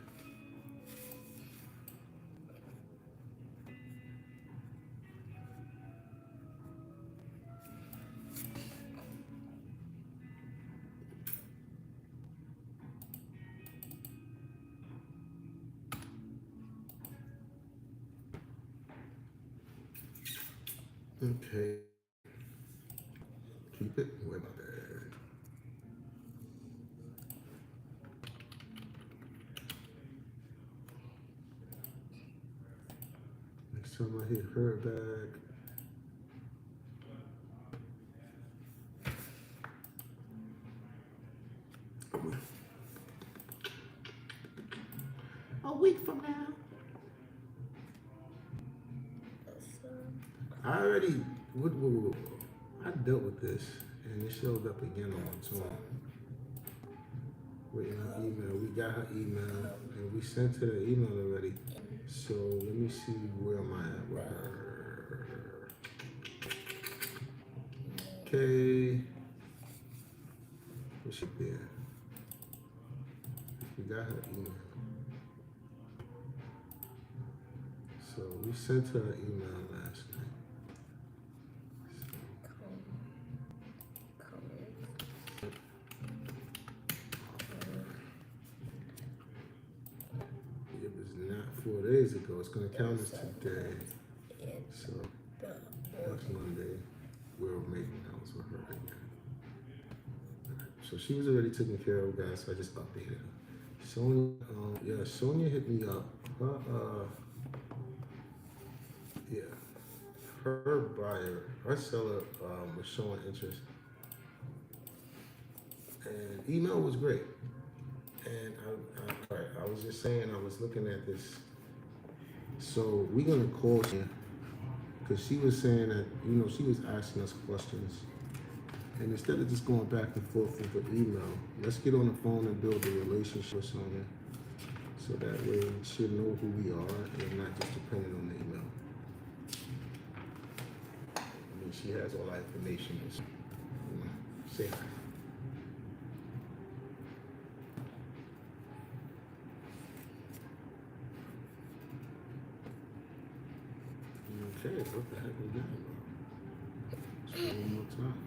[SPEAKER 1] Okay. Keep it. Where am I at? Next time I hit her back. A week from now. I already, I dealt with this, and it showed up again on my phone. Waiting her email. We got her email, and we sent her the email already. So let me see where am I at with her. Okay. Where's she there? We got her email. So we sent her an email last night. It was not 4 days ago. It's gonna count as today. So that's Monday. We'll make notes with her again. So she was already taken care of, guys. So I just updated her. Sonia, Sonia hit me up. Her buyer, her seller was showing interest, and email was great. And I was just saying, I was looking at this. So we're gonna call her because she was saying that she was asking us questions, and instead of just going back and forth with the email, let's get on the phone and build a relationship with Sonia, so that way she'll know who we are and not just depending on the email. I mean, she has all our information. So, say hi. Okay, what the heck was that about? Let's go one more time.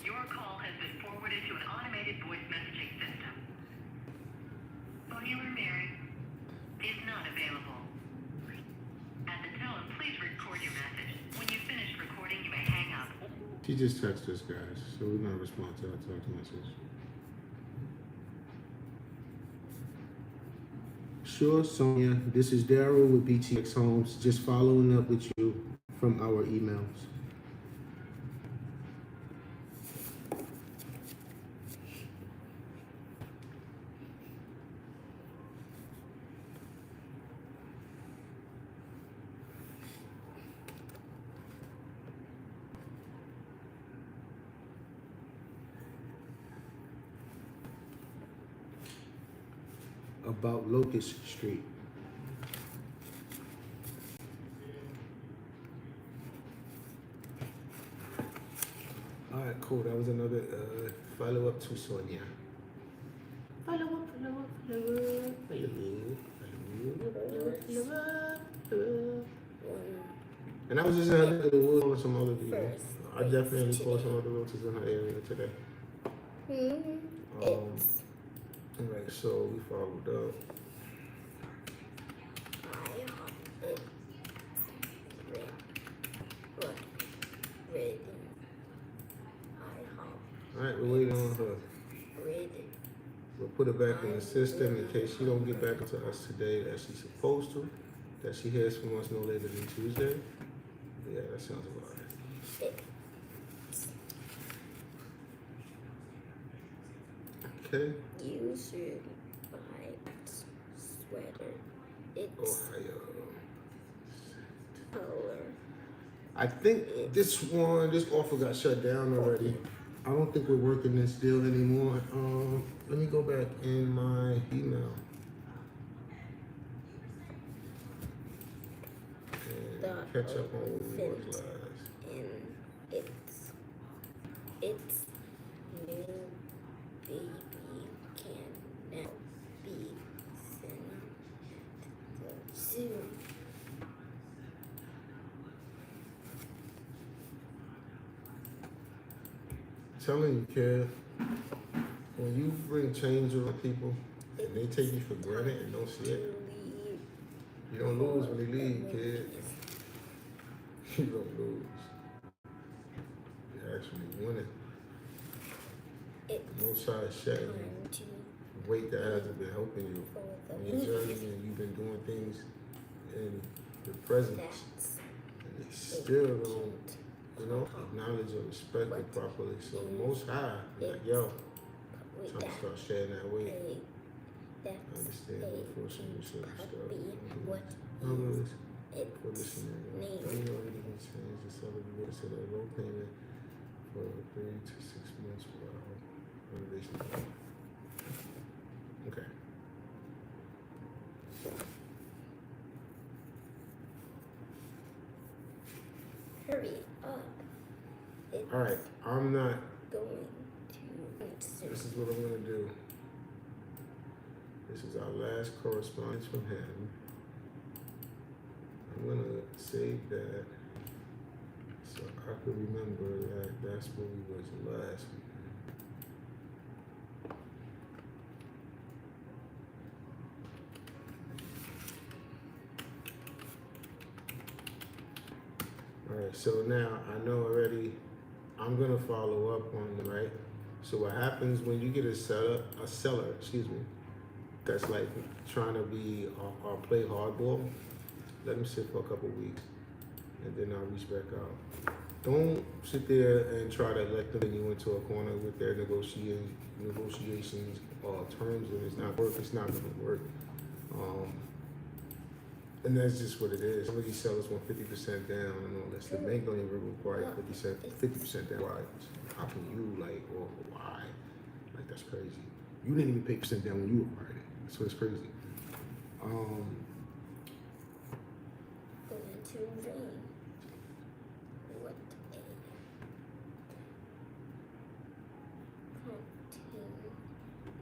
[SPEAKER 4] Your call has been forwarded to an automated voice messaging system. Bonjour, Mary is not available. At the tone, please record your message. When you've finished recording, you may hang up.
[SPEAKER 1] She just texted us, guys, so we're gonna respond to her text message. Sure, Sonia. This is Daryl with BTX Homes, just following up with you from our emails. About Locust Street. All right, cool. That was another follow-up to Sonia. Follow-up. And I was just in her neck of the woods with some other people. I definitely called some other realtors in her area today. Alright, so we followed up. Alright, we're waiting on her. We'll put her back in the system in case she don't get back to us today that she's supposed to. That she hears from us no later than Tuesday. Yeah, that sounds about right. Okay.
[SPEAKER 2] You should buy a sweater. It's
[SPEAKER 1] Ohio.
[SPEAKER 2] color.
[SPEAKER 1] I think this offer got shut down already. I don't think we're working this deal anymore. Let me go back in my email. And catch up on what we was last.
[SPEAKER 2] And it's new baby can now be sent soon.
[SPEAKER 1] telling you, kid, when you bring change over people and they take you for granted and don't see it, you don't lose when they leave, kid. You don't lose. You actually win it. Most sides shedding weight that hasn't been helping you on your journey, and you've been doing things in the presence, and they still don't, acknowledge or respect it properly. So most high, like, yo, trying to start shedding that weight. I understand what forcing you certain stuff. For listening, you know, you can change the salary rate to the low payment for 3 to 6 months while renovation. Okay.
[SPEAKER 2] Hurry up.
[SPEAKER 1] All right, I'm not.
[SPEAKER 2] Going to.
[SPEAKER 1] This is what I'm gonna do. This is our last correspondence from him. I'm gonna save that so I can remember that that's where we was last week. All right, so now I know already. I'm gonna follow up on them, right? So what happens when you get a seller, that's like trying to be or play hardball? Let them sit for a couple weeks, and then I'll reach back out. Don't sit there and try to let them bring you into a corner with their negotiations or terms, and it's not going to work. And that's just what it is. Some of these sellers want 50% down and all this. The bank don't even require 50% down. Why? How can you, or why? Like, that's crazy. You didn't even pay percent down when you acquired it. So it's crazy.
[SPEAKER 2] Going to rain. What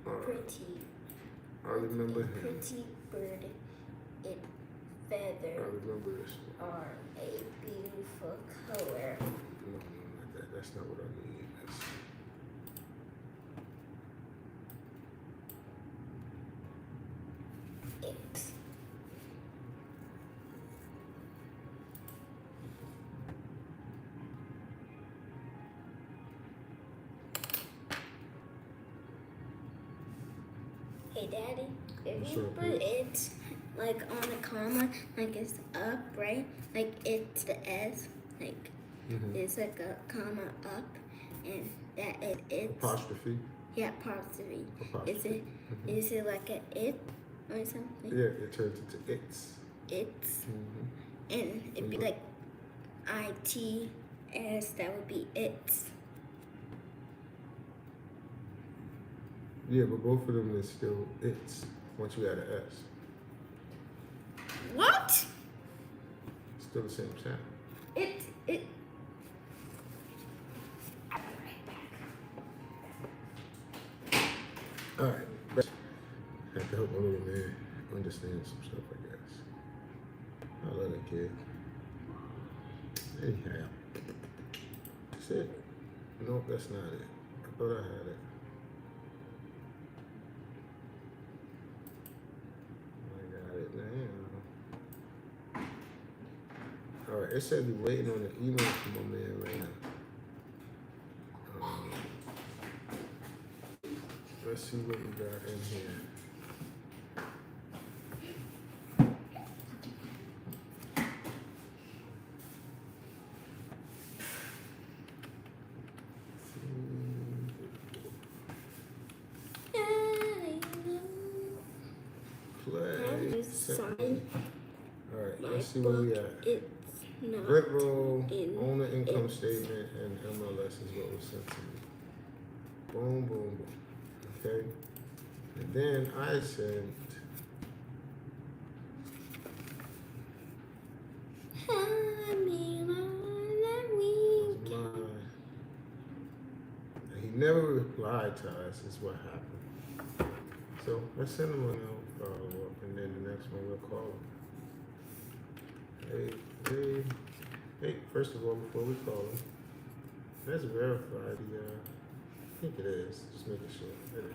[SPEAKER 2] a pretty.
[SPEAKER 1] I remember him.
[SPEAKER 2] Pretty bird. Its feathers
[SPEAKER 1] I remember this.
[SPEAKER 2] are a beautiful color.
[SPEAKER 1] No, not that. That's not what I mean.
[SPEAKER 2] It's Hey Daddy, if you put it like on a comma, like it's up, right? Like it's the S, like it's like a comma up, and that it's
[SPEAKER 1] Apostrophe.
[SPEAKER 2] yeah, apostrophe.
[SPEAKER 1] Apostrophe.
[SPEAKER 2] Is it like a it or something?
[SPEAKER 1] Yeah, it turns into it's.
[SPEAKER 2] It's and it'd be like ITS. That would be it's.
[SPEAKER 1] Yeah, but both of them is still it's once you add an S.
[SPEAKER 2] What?
[SPEAKER 1] Still the same sound.
[SPEAKER 2] It.
[SPEAKER 1] All right. Have to help my little man understand some stuff, I guess. I love that kid. Anyhow, that's it. Nope, that's not it. I thought I had it. I got it now. All right, it said we're waiting on an email from my man right now. Let's see what we got in here. Play.
[SPEAKER 2] Sign.
[SPEAKER 1] All right, let's see where we at.
[SPEAKER 2] It's not.
[SPEAKER 1] Rent roll,
[SPEAKER 2] in
[SPEAKER 1] owner income
[SPEAKER 2] it.
[SPEAKER 1] statement, and MLS is what was sent to me. Boom, boom, boom. Okay. And then I sent he never replied to us, is what happened. So let's send him a note, follow up, and then the next one we'll call him. Hey, first of all, before we call him, let's verify think it is. Just making sure. It is.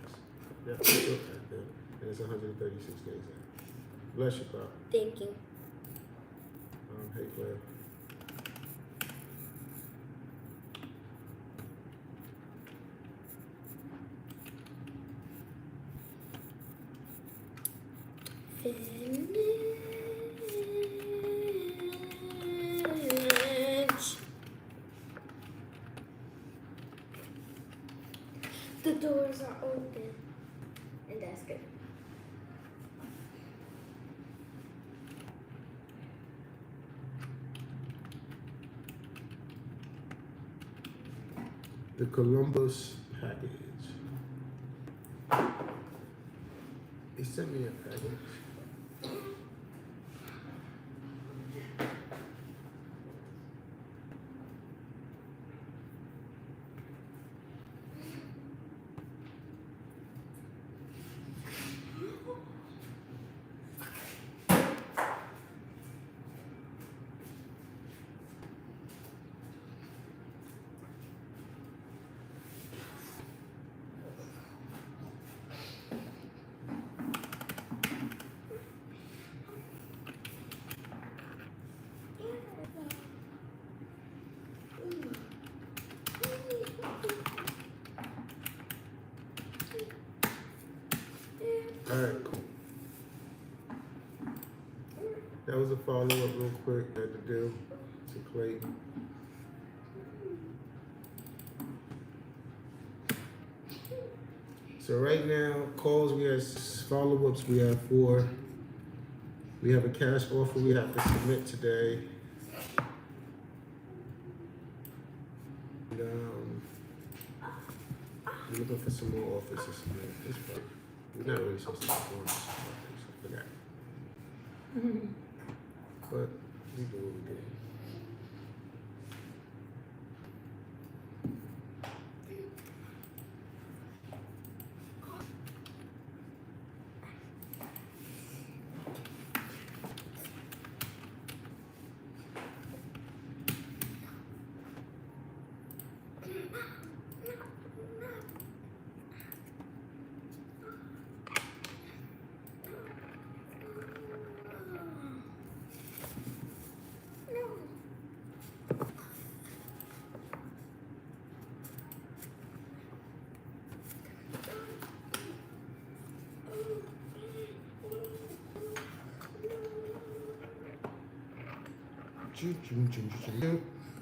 [SPEAKER 1] Yep, it's still active. And it's 136 days in. Bless you, Pop.
[SPEAKER 2] Thank you.
[SPEAKER 1] Hey, Claire.
[SPEAKER 2] Finish. The doors are open, and that's good.
[SPEAKER 1] The Columbus package. They sent me a package. All right, cool. That was a follow-up real quick I had to do to Clayton. So right now, calls, we have follow-ups, we have 4. We have a cash offer we have to submit today. And, we're looking for some more offers to submit. It's fine. We're not really supposed to be doing this, I forgot. But we do what we do.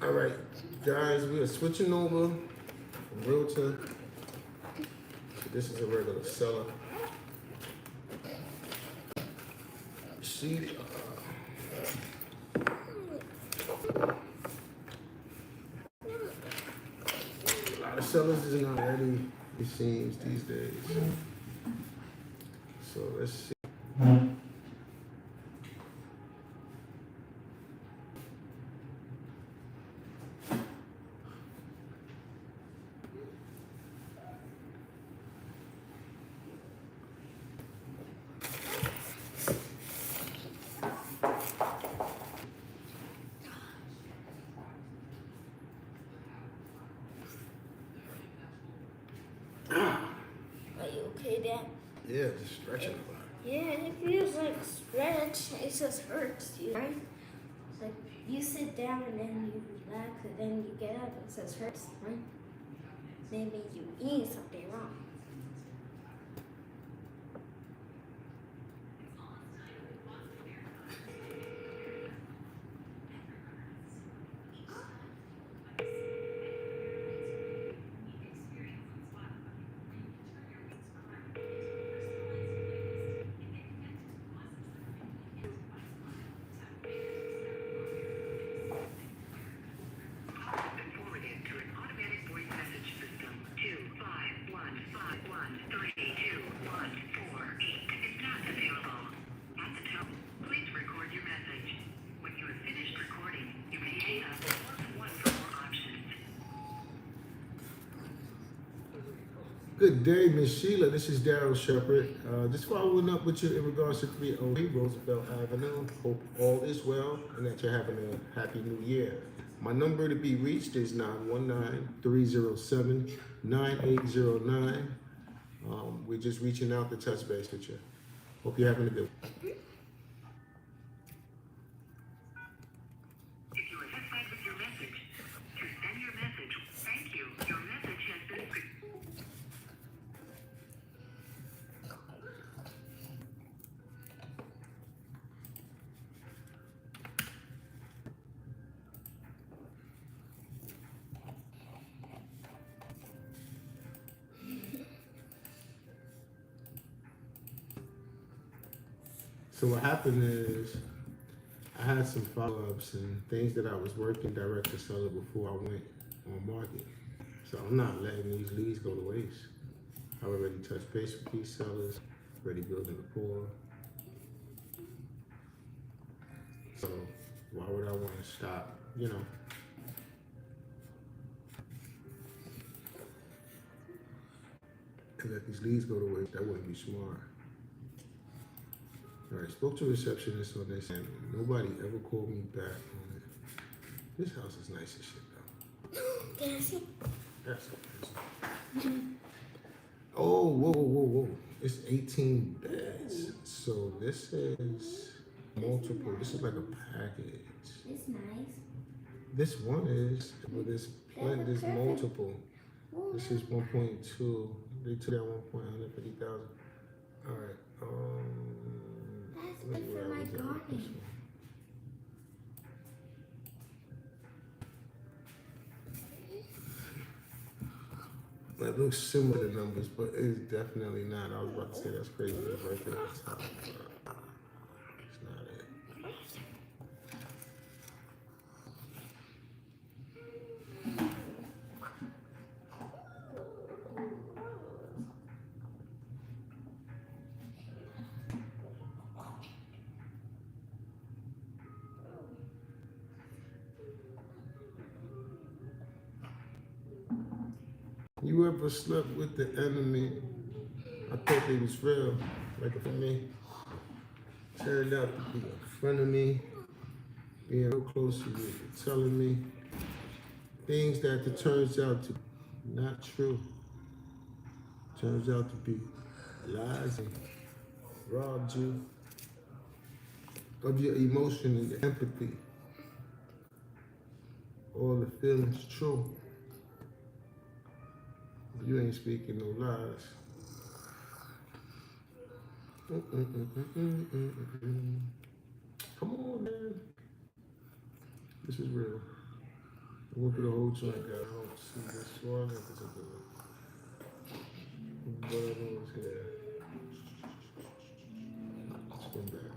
[SPEAKER 1] All right, guys, we are switching over from realtor. This is a regular seller. See, a lot of sellers is not ready, it seems, these days. So let's see.
[SPEAKER 2] Are you okay, Dad?
[SPEAKER 1] Yeah, just stretching a lot.
[SPEAKER 2] Yeah, it feels like stretch. It just hurts you, right? Like you sit down and then you relax and then you get up. It just hurts, right? Maybe you eat something wrong.
[SPEAKER 4] Forwarded to an automatic voice message system. 251513214 is not available. At the tone, please record your message. When you have finished recording, you may hang up or press 1 for more options.
[SPEAKER 1] Good day, Miss Sheila. This is Daryl Shepherd. Just following up with you in regards to 308 Roosevelt Avenue. Hope all is well and that you're having a happy new year. My number to be reached is 919-307-9809. We're just reaching out to touch base with you. Hope you're having a good one.
[SPEAKER 4] If you are satisfied with your message, to send your message, thank you. Your message has been
[SPEAKER 1] So what happened is I had some follow-ups and things that I was working direct to seller before I went on market. So I'm not letting these leads go to waste. I already touched base with these sellers, already building rapport. So why would I want to stop, you know? And let these leads go to waste? That wouldn't be smart. All right, spoke to a receptionist on this, and nobody ever called me back on it. This house is nice as shit, though.
[SPEAKER 2] Can I see?
[SPEAKER 1] That's crazy. Oh, whoa. It's 18 beds. So this is multiple. This is like a package.
[SPEAKER 2] It's nice.
[SPEAKER 1] This one is, but there's multiple. This is 1.2. They took out 1,150,000. All right.
[SPEAKER 2] That's
[SPEAKER 1] Look
[SPEAKER 2] good
[SPEAKER 1] where
[SPEAKER 2] for
[SPEAKER 1] I
[SPEAKER 2] my
[SPEAKER 1] was at with this
[SPEAKER 2] garden.
[SPEAKER 1] one. It looks similar to numbers, but it's definitely not. I was about to say that's crazy. It's right there at the top. It's not it. You ever slept with the enemy? I thought they was real, like a friend of me. Turned out to be a friend of me, being real close to you, telling me things that it turns out to be not true. Turns out to be lies and robbed you of your emotion and your empathy. All the feelings true. You ain't speaking no lies. Come on, man. This is real. I went through the whole joint, guy. I don't see this one in particular. But I know it's here. Let's go back.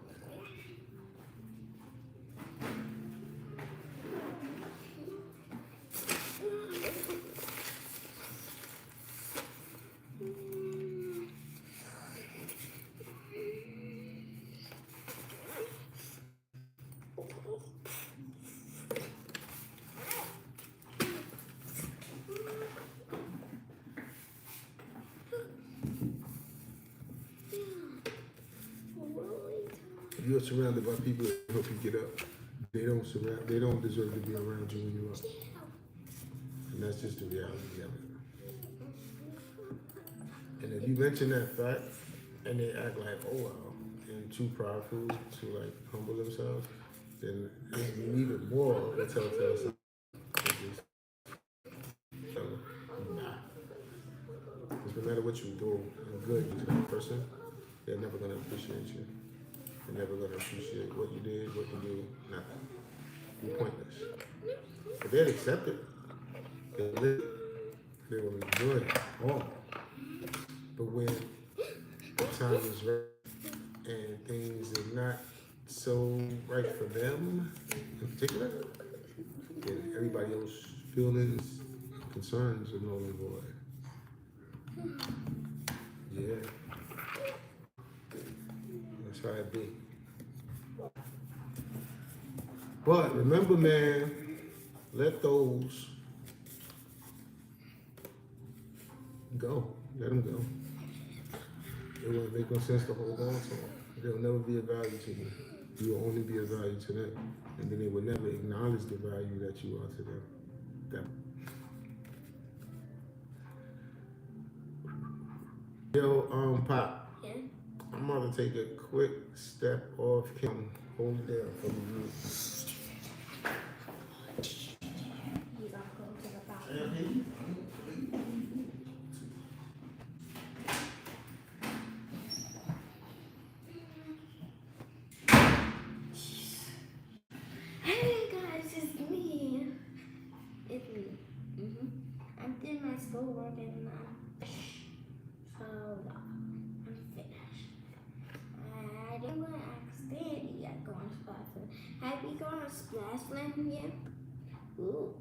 [SPEAKER 1] You're surrounded by people that help you get up. They don't deserve to be around you when you're up. And that's just the reality of it. And if you mention that fact and they act like, oh wow, and too prideful to like humble themselves, then it's even more of a telltale sign. Nah. Because no matter what you do and good to that person, they're never gonna appreciate you. They're never gonna appreciate what you did, what you do, nothing. You're pointless. But they'll accept it. They'll live. They will enjoy it all. But when the time is right and things are not so right for them in particular, then everybody else's feelings, concerns are null and void. Yeah. That's how it be. But remember, man, let those go. Let them go. It won't make no sense to hold on to them. They'll never be of value to you. You will only be of value to them, and then they will never acknowledge the value that you are to them. Yo, Pop.
[SPEAKER 2] Yeah.
[SPEAKER 1] I'm about to take a quick step off. Kim, hold it down for me.
[SPEAKER 2] You gotta go to the bathroom. Hey guys, it's me. It's me. I did my schoolwork and so I'm finished. I didn't want to ask Daddy yet going to Splashland. Have you gone to Splashland yet? Ooh.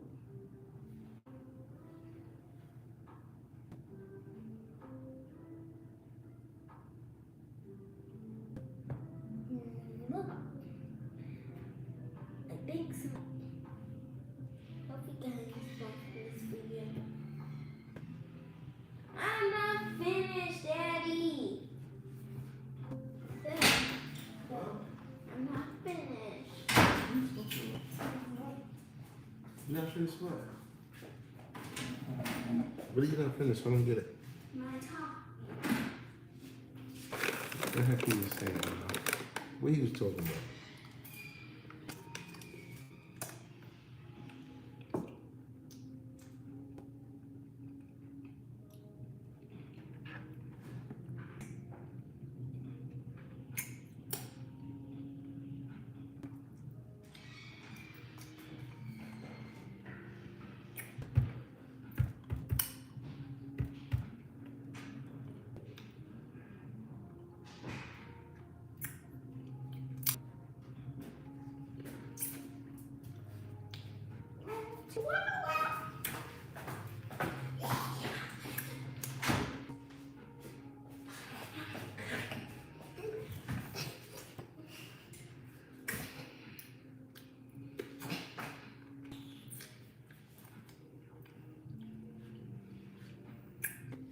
[SPEAKER 2] Look. I think so. Hope you guys like this video. I'm not finished, Daddy. I'm not finished.
[SPEAKER 1] You're not finished what? What are you not finished? I don't get it.
[SPEAKER 2] My top.
[SPEAKER 1] What the heck he was saying about? What he was talking about?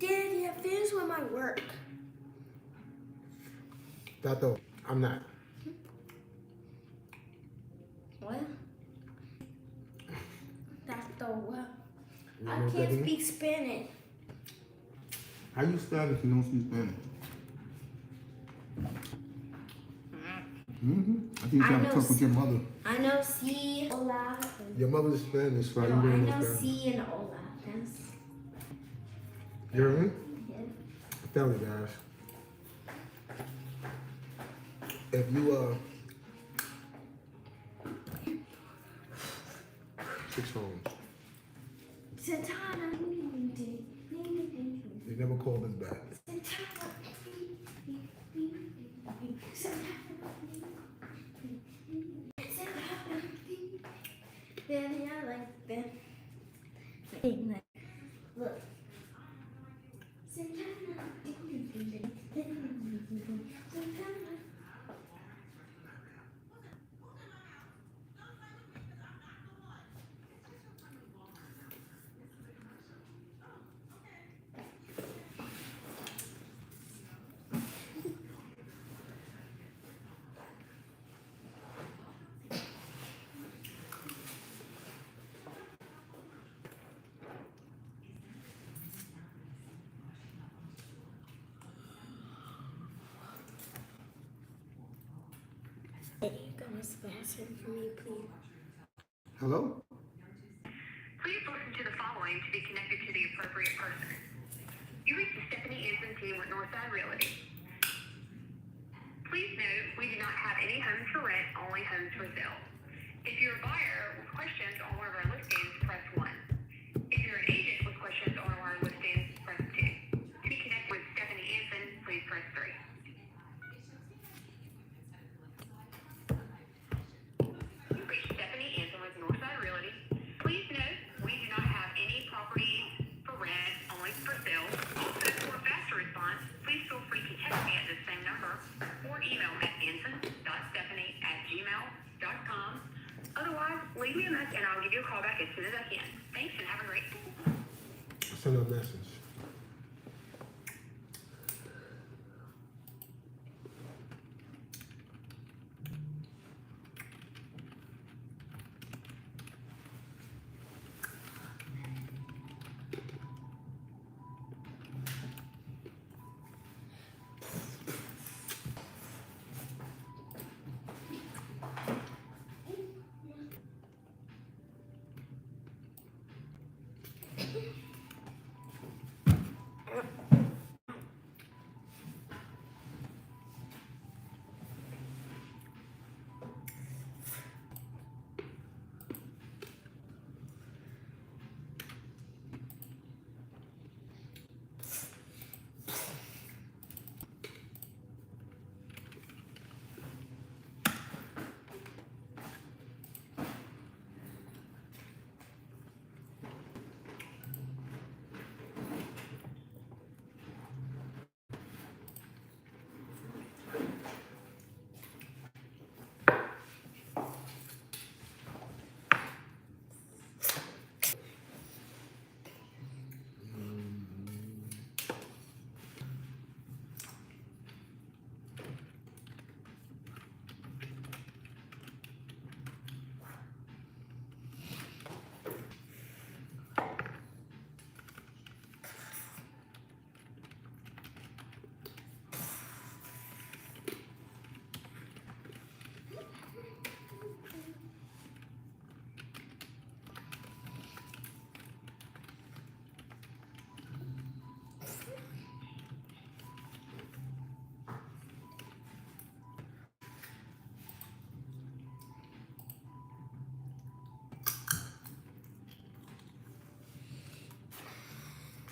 [SPEAKER 2] Daddy, I finished with my work.
[SPEAKER 1] Tato, I'm not.
[SPEAKER 2] What? That's the what?
[SPEAKER 1] You
[SPEAKER 2] I
[SPEAKER 1] know what that
[SPEAKER 2] can't
[SPEAKER 1] means?
[SPEAKER 2] speak Spanish.
[SPEAKER 1] How you spell if you don't speak Spanish? I think you're
[SPEAKER 2] I
[SPEAKER 1] trying to
[SPEAKER 2] know
[SPEAKER 1] talk with your mother.
[SPEAKER 2] I know si, hola.
[SPEAKER 1] Your mother's Spanish, right?
[SPEAKER 2] No,
[SPEAKER 1] You
[SPEAKER 2] I
[SPEAKER 1] don't
[SPEAKER 2] know
[SPEAKER 1] Spanish.
[SPEAKER 2] si and hola. That's,
[SPEAKER 1] You heard me?
[SPEAKER 2] yeah.
[SPEAKER 1] Tell me, guys. If you, 6 homes.
[SPEAKER 2] Santana.
[SPEAKER 1] They never called us back.
[SPEAKER 2] Then I like that. Look. Gonna splash him for me, please.
[SPEAKER 1] Hello?
[SPEAKER 4] Please listen to the following to be connected to the appropriate person. You reached the Stephanie Anson team with Northside Realty. Please note, we do not have any homes for rent, only homes for sale. If you're a buyer with questions on one of our listings, press 1. If you're an agent with questions on our listings, press 2. To be connected with Stephanie Anson, please press 3. You reached Stephanie Anson with Northside Realty. Please note, we do not have any properties for rent, only for sale. Also, for a faster response, please feel free to text me at the same number or email me at anson.stephanie@gmail.com. Otherwise, leave me a message and I'll give you a call back as soon as I can. Thanks and have a great day.
[SPEAKER 1] Send a message.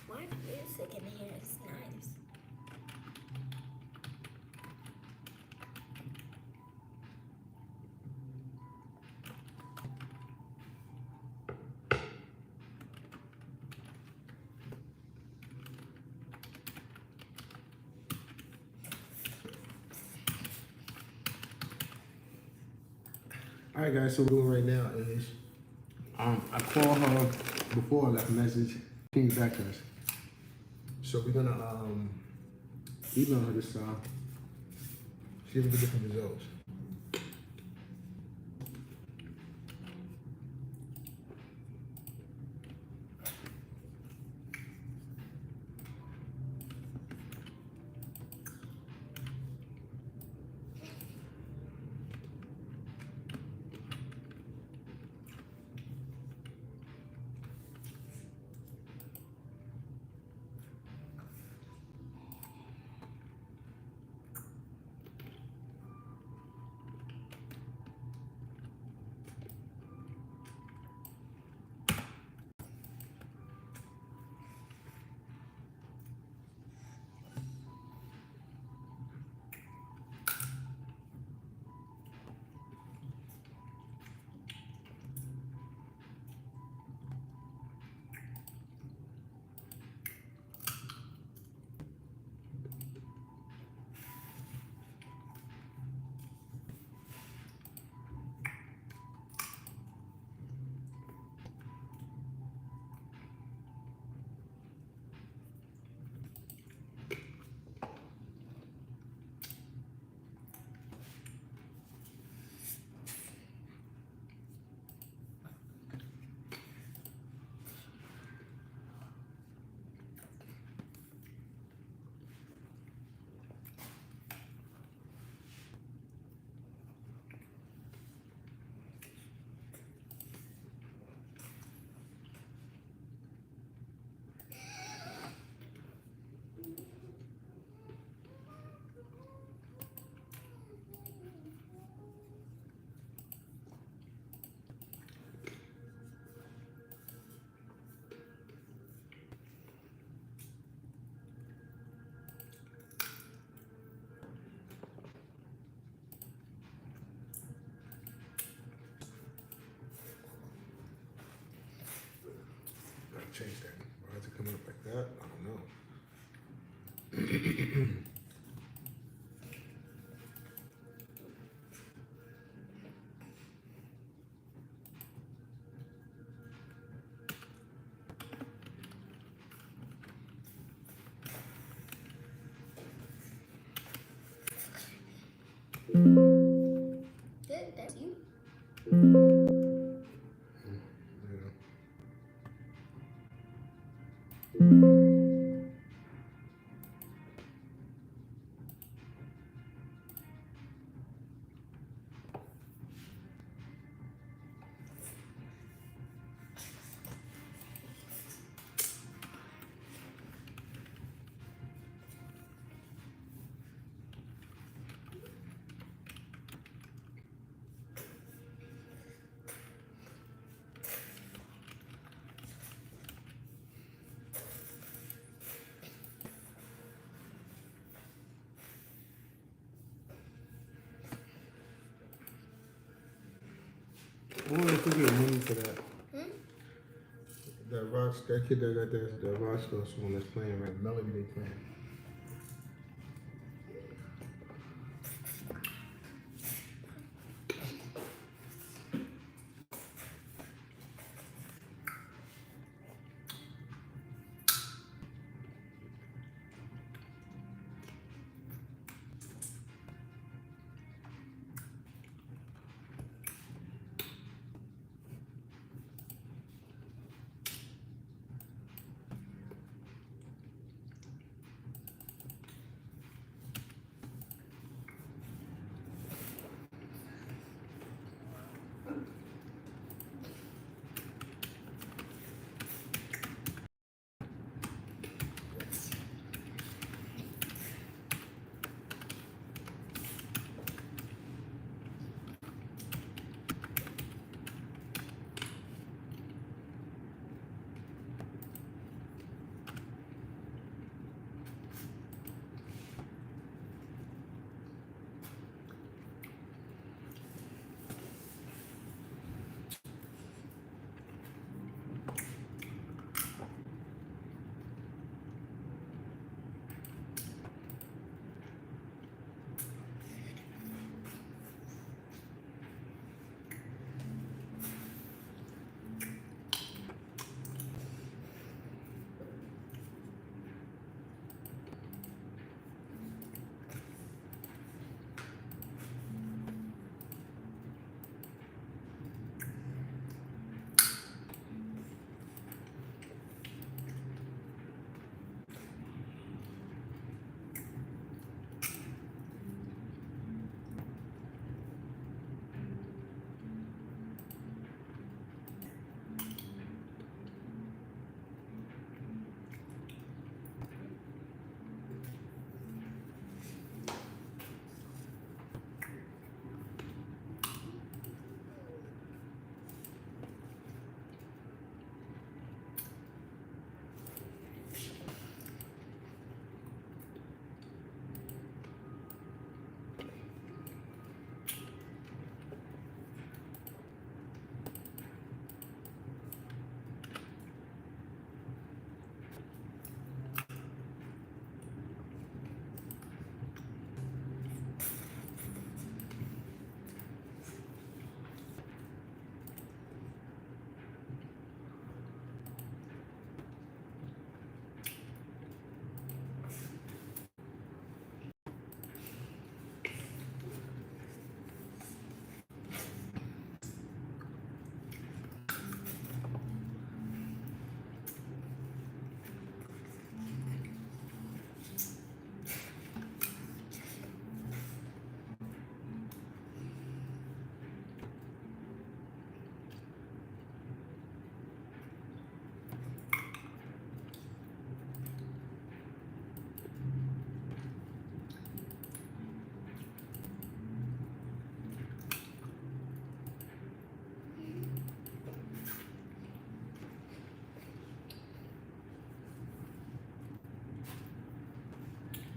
[SPEAKER 2] Why the music in here is nice.
[SPEAKER 1] All right, guys. So what we're doing right now is, I called her before I left a message. Came back to us. So we're gonna email her this time. See if we get different results. Change that. Why is it coming up like that? I don't know.
[SPEAKER 2] Good, that's you.
[SPEAKER 1] wonder if we get money for that.
[SPEAKER 2] Hmm?
[SPEAKER 1] That kid that got that Roscoe song that's playing right, melody they playing.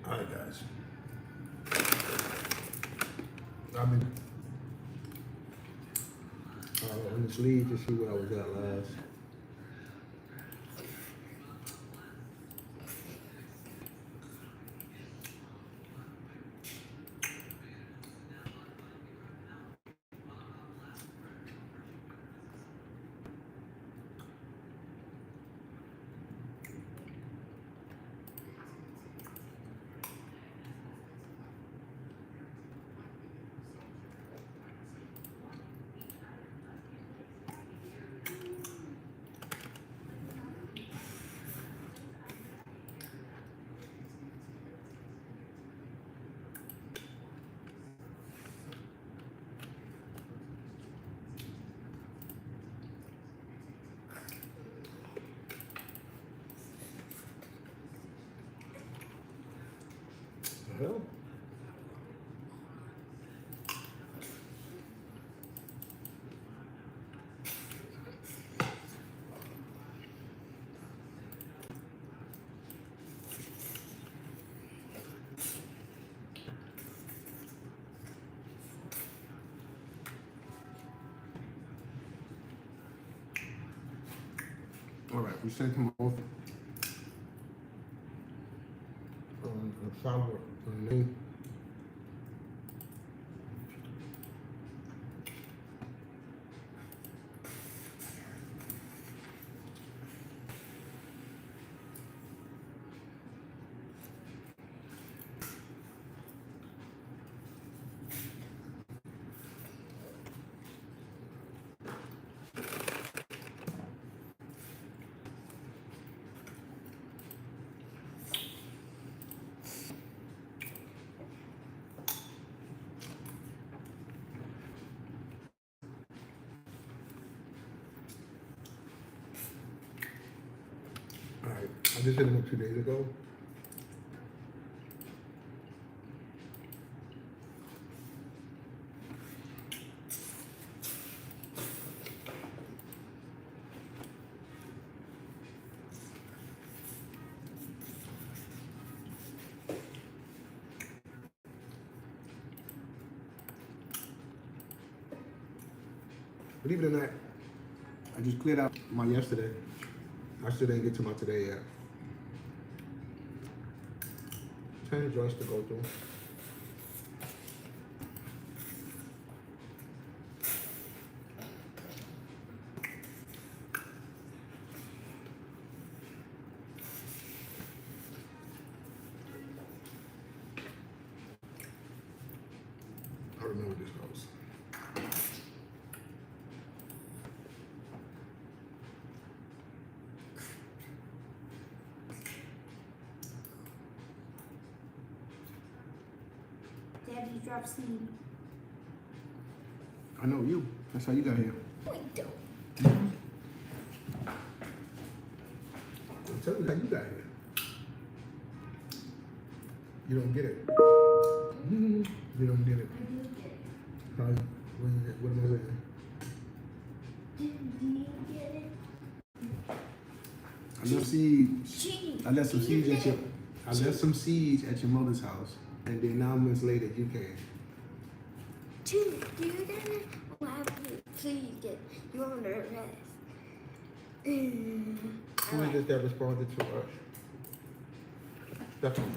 [SPEAKER 1] All right, guys. I've been on this lead to see what I was at last. The hell?
[SPEAKER 6] All right, we sent him both.
[SPEAKER 1] A follow name. All right, I just hit him up 2 days ago. Believe it or not, I just cleared out my yesterday. I still didn't get to my today yet. 10 joints to go through. I remember this goes.
[SPEAKER 2] Daddy dropped seed.
[SPEAKER 6] I know you. That's how you got here.
[SPEAKER 2] Wait, don't.
[SPEAKER 1] Tell me how you got here. You don't get it. You don't get it.
[SPEAKER 2] I do get it.
[SPEAKER 1] How? What am I saying?
[SPEAKER 2] Do you get it?
[SPEAKER 6] I left seeds.
[SPEAKER 2] Gee,
[SPEAKER 6] I left some
[SPEAKER 2] do you
[SPEAKER 6] seeds at
[SPEAKER 2] get
[SPEAKER 6] your.
[SPEAKER 2] it?
[SPEAKER 6] I left some seeds at your mother's house, and then 9 months later you came.
[SPEAKER 2] Gee, do you get it? Why would please get you on the rest?
[SPEAKER 1] Who is this that responded to us? Definitely.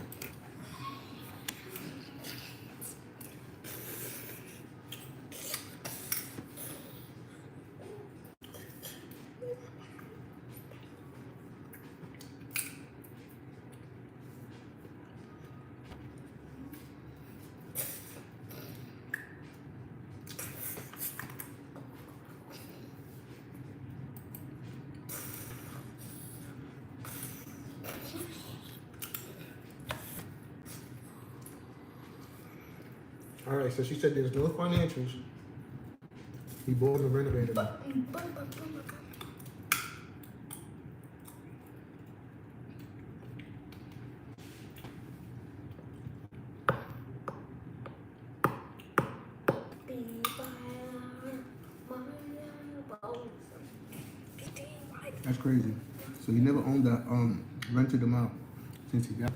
[SPEAKER 1] All right, so she said there's no financials. He bought and renovated them.
[SPEAKER 6] That's crazy. So he never owned that. Rented them out since he got.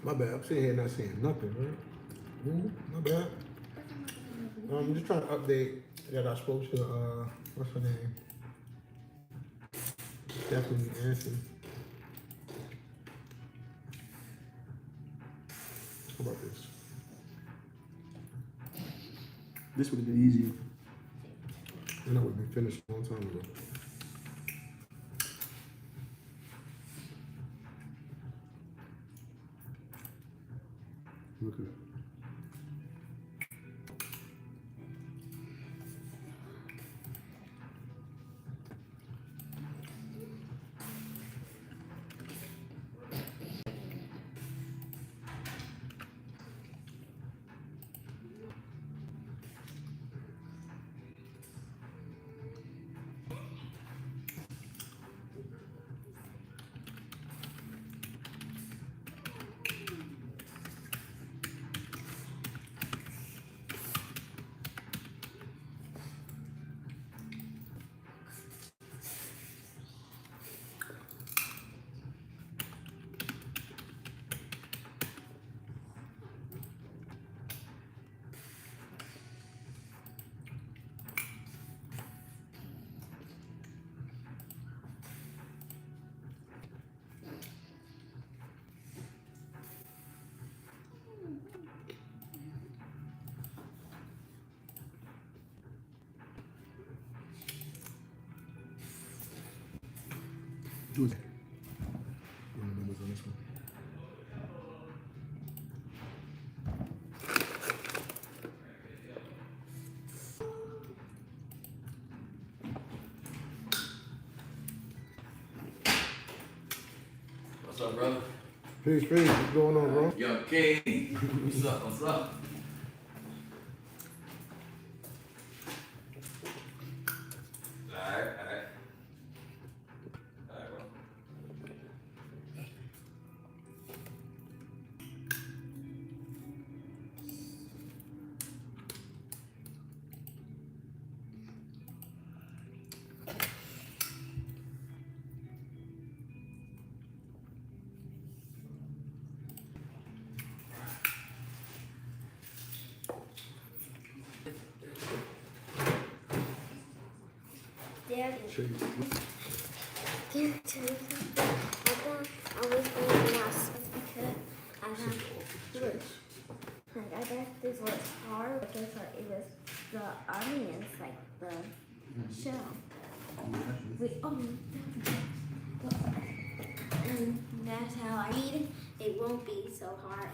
[SPEAKER 1] My bad. I'm sitting here not saying nothing, right? Ooh, my bad. I'm just trying to update that I spoke to, what's her name? Stephanie Anson. How about this?
[SPEAKER 6] This would have been easier.
[SPEAKER 1] I know we've been finished a long time ago.
[SPEAKER 6] Look at it. Do it. What numbers on this one?
[SPEAKER 7] What's up, brother?
[SPEAKER 1] Peace, peace. What's going on, bro?
[SPEAKER 7] Young King. What's up? What's up? Alright. Alright, bro.
[SPEAKER 2] Daddy,
[SPEAKER 1] Show you.
[SPEAKER 2] can I tell you something? I thought I was going to myself because I got, look, like I thought this was hard because like, it was the onions, like the shell. Wait, and that's how I eat it. It won't be so hard.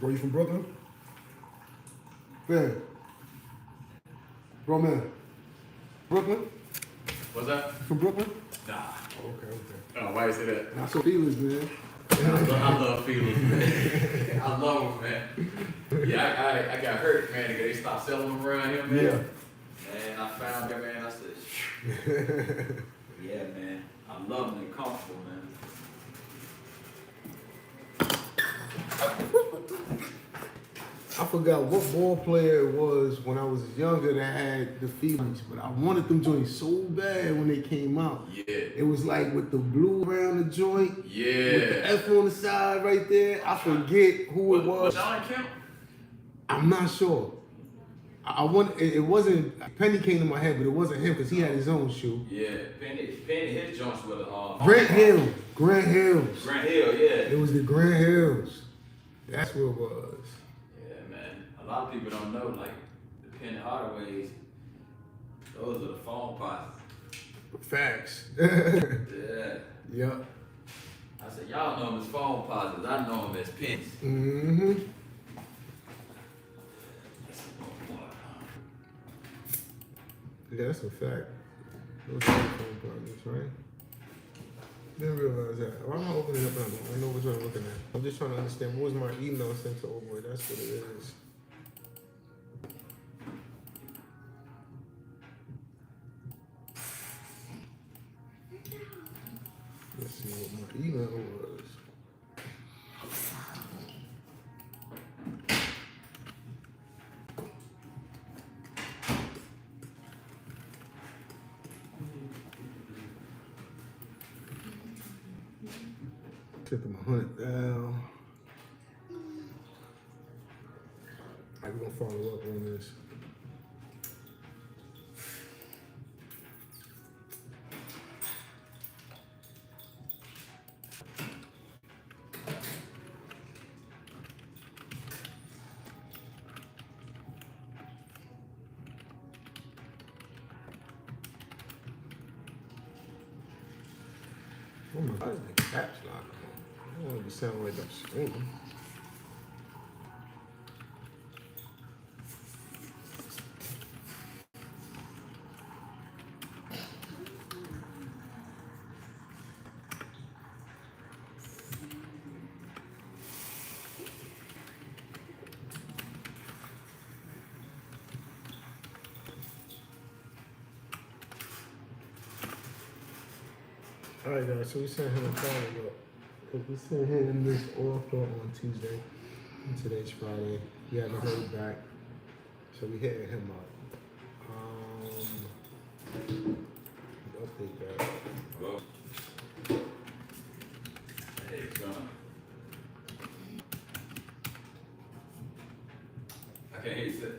[SPEAKER 1] Bro, you from Brooklyn? Man. Bro, man. Brooklyn?
[SPEAKER 7] What's that?
[SPEAKER 1] You from Brooklyn?
[SPEAKER 7] Nah.
[SPEAKER 1] Okay.
[SPEAKER 7] Oh, why you say that?
[SPEAKER 1] Not so feelings, man.
[SPEAKER 7] I love feelings, man. I love them, man. Yeah, I got hurt, man. They stopped selling them around here, man.
[SPEAKER 1] Yeah.
[SPEAKER 7] Man, I found them, man. I said, yeah, man. I love them. They're comfortable, man.
[SPEAKER 1] I forgot what ball player it was when I was younger that had the feelings, but I wanted them joints so bad when they came out.
[SPEAKER 7] Yeah.
[SPEAKER 1] It was like with the blue around the joint,
[SPEAKER 7] Yeah.
[SPEAKER 1] with the F on the side right there. I forget who it was.
[SPEAKER 7] Sean Kemp?
[SPEAKER 1] I'm not sure. I want. It wasn't. Penny came to my head, but it wasn't him because he had his own shoe.
[SPEAKER 7] Yeah, Penny, his joints were the
[SPEAKER 1] Grant Hill. Grant Hills.
[SPEAKER 7] Grant Hill, yeah.
[SPEAKER 1] It was the Grant Hills. That's what it was.
[SPEAKER 7] Yeah, man. A lot of people don't know, like, the Penny Hardaways, those are the phone pots.
[SPEAKER 1] Facts.
[SPEAKER 7] Yeah.
[SPEAKER 1] Yep.
[SPEAKER 7] I said, y'all know them as phone positives. I know them as pennies.
[SPEAKER 1] Mm-hmm. Yeah, that's a fact. Those are phone partners, right? Didn't realize that. Why am I opening up now? I know which one I'm looking at. I'm just trying to understand what was my email sent to over. That's what it is. Let's see what my email was. Sent them 100 down. How you gonna follow up on this? Oh my God, the caps lock on. I don't want to sound like I'm screaming. All right, guys, so we sent him a follow up. Because we sent him this offer on Tuesday, and today's Friday. He hadn't heard back, so we hit him up. Update that.
[SPEAKER 7] Well, hey, it's gone. I can't hear you say.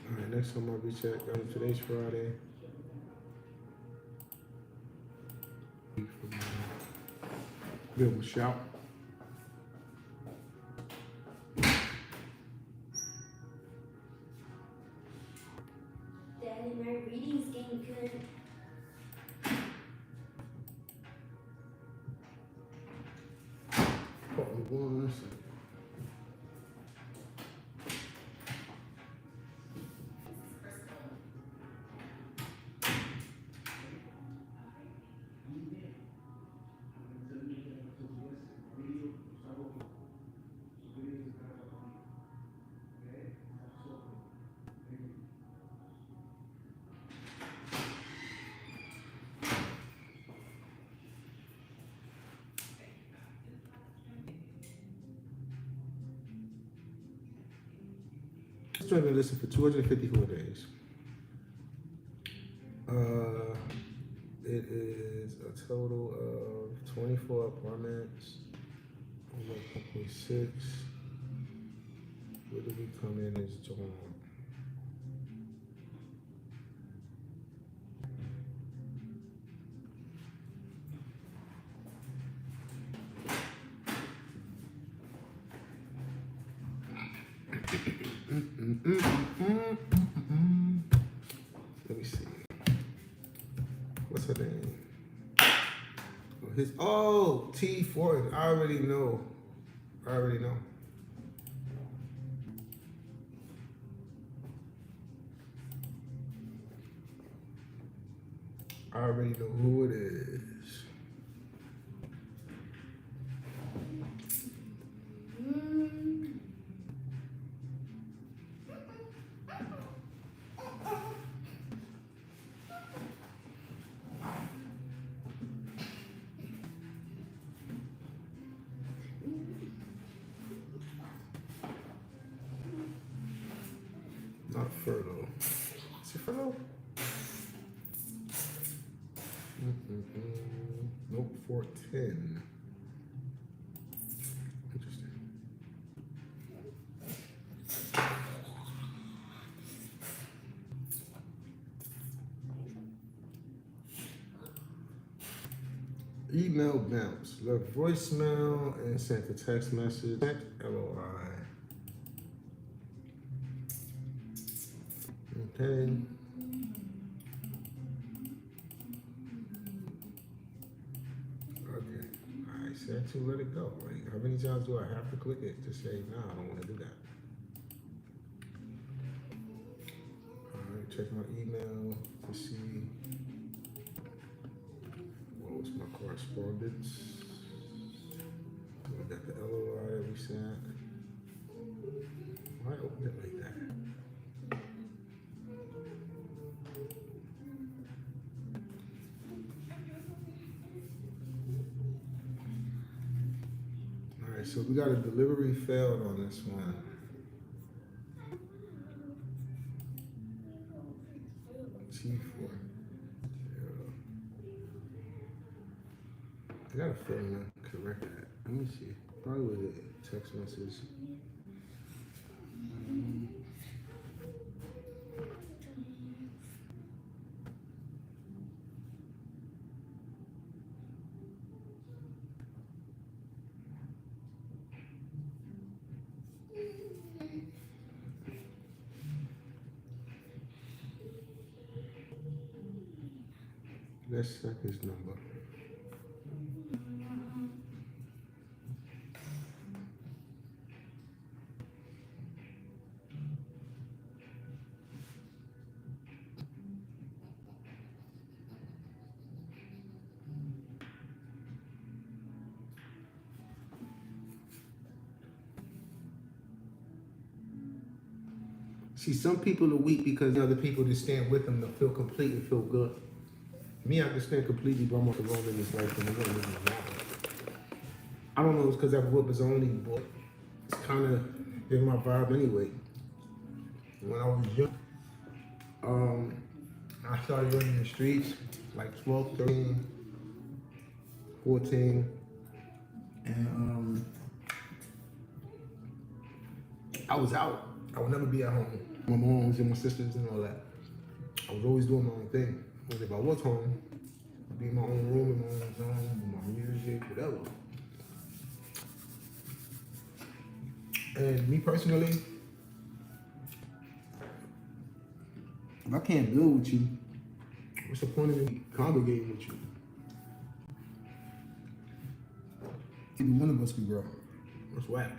[SPEAKER 1] All right, next time I'll be checked. Today's Friday. Give him a shout.
[SPEAKER 2] Daddy, my reading's getting good.
[SPEAKER 1] One second. He's trying to listen for 254 days. It is a total of 24 apartments. 1.6. Where did we come in as John? Let me see. What's her name? T Fortin. I already know. I already know. I already know who it is. Not furlough. Is it furlough? Nope, 410. Interesting. Email bounce. Left voicemail and sent a text message. LOI. Okay. Okay. I said to let it go. Like, how many times do I have to click it to say, no, I don't want to do that? All right, check my email to see what was my correspondence. We got the LOI that we sent. Why open it like that? So we got a delivery failed on this one. T4.
[SPEAKER 6] I got a feeling I correct that. Let me see. Probably was a text message. Let's check his number. See, some people are weak because other people just stand with them to feel complete and feel good. Me, I can stand completely by myself alone in this life and it doesn't even matter. I don't know, it's because I grew up as only boy. It's kind of been my vibe anyway. When I was young, I started running the streets like 12, 13, 14. And I was out. I would never be at home. My moms and my sisters and all that. I was always doing my own thing. But if I was home, I'd be in my own room, in my own zone, with my music, whatever. And me personally, if I can't build with you, what's the point of me congregating with you? Either one of us can grow. That's whack.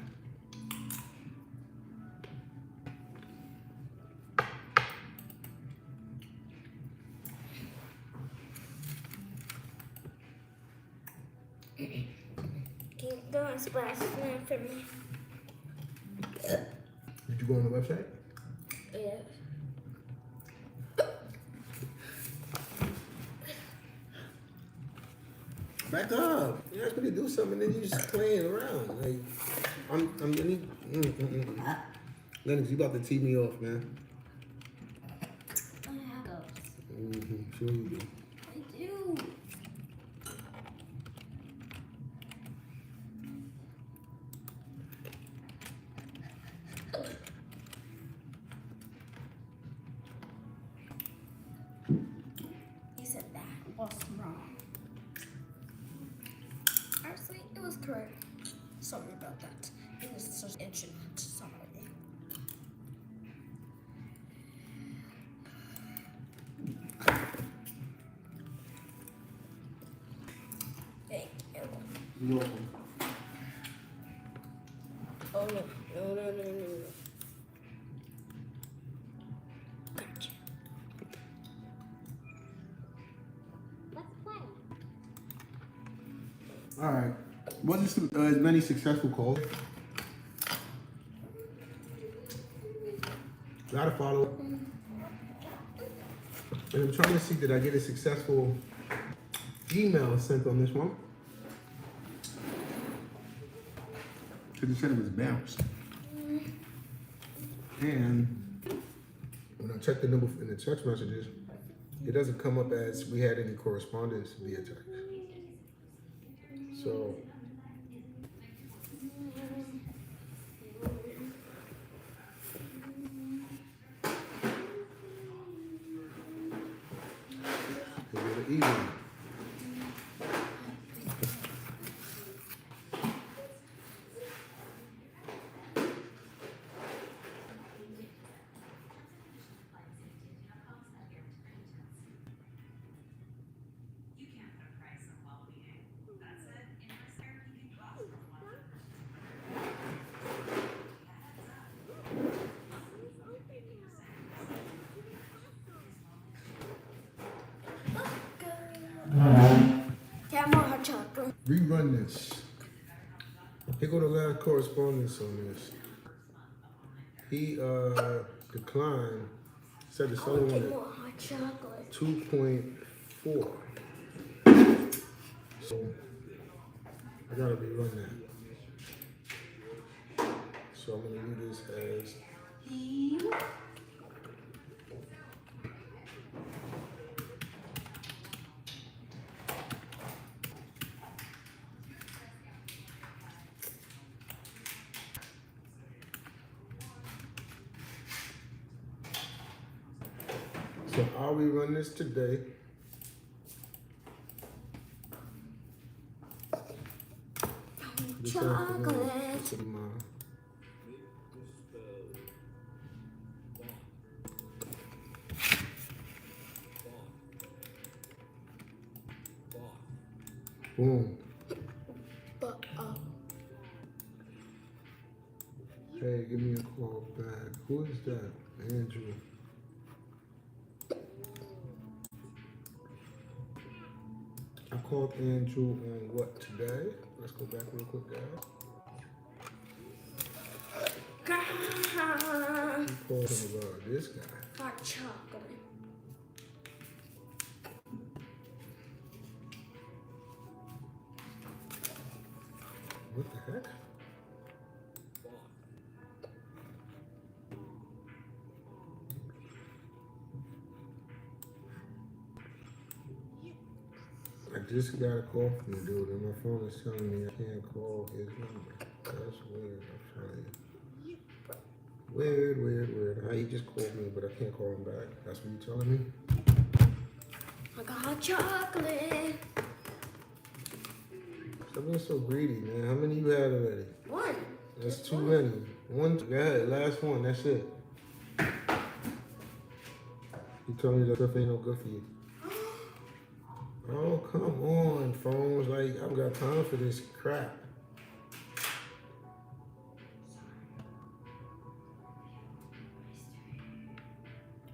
[SPEAKER 2] Keep doing splash now for me.
[SPEAKER 6] Did you go on the website?
[SPEAKER 2] Yeah.
[SPEAKER 6] Back up. You asked me to do something, and then you just playing around. Like, I'm Lennox, you about to tee me off, man.
[SPEAKER 2] I have those.
[SPEAKER 6] Sure you do.
[SPEAKER 2] I do. You said that was wrong. Actually, it was correct. Sorry about that. It was such an instrument. Sorry. Thank you.
[SPEAKER 6] You're welcome.
[SPEAKER 2] Oh no. Gotcha. Let's play.
[SPEAKER 6] All right. Wasn't as many successful calls. Gotta follow. And I'm trying to see that I get a successful email sent on this one. Because it said it was bounced. And when I check the number in the text messages, it doesn't come up as we had any correspondence via text. So a little easy.
[SPEAKER 2] Camera hot chocolate.
[SPEAKER 6] Rerun this. Here go the last correspondence on this. He declined. Said the solar one
[SPEAKER 2] Take
[SPEAKER 6] at
[SPEAKER 2] more hot chocolate.
[SPEAKER 6] 2.4. So I gotta rerun that. So I'm gonna do this as So I'll rerun this today. This afternoon,
[SPEAKER 2] Chocolate.
[SPEAKER 6] tomorrow. Boom. Hey, give me a call back. Who is that? Andrew. I called Andrew on what today? Let's go back real quick, guys. You called him about this guy.
[SPEAKER 2] Hot chocolate.
[SPEAKER 6] What the heck? I just got a call from the dude and my phone is telling me I can't call his number. That's weird, I'm telling you. Weird. How he just called me, but I can't call him back. That's what you telling me?
[SPEAKER 2] I got hot chocolate.
[SPEAKER 6] Stop being so greedy, man. How many you had already?
[SPEAKER 2] One.
[SPEAKER 6] That's too many. One, go ahead, last one, that's it. You told me that stuff ain't no good for you. Oh, come on, phones. Like, I don't got time for this crap.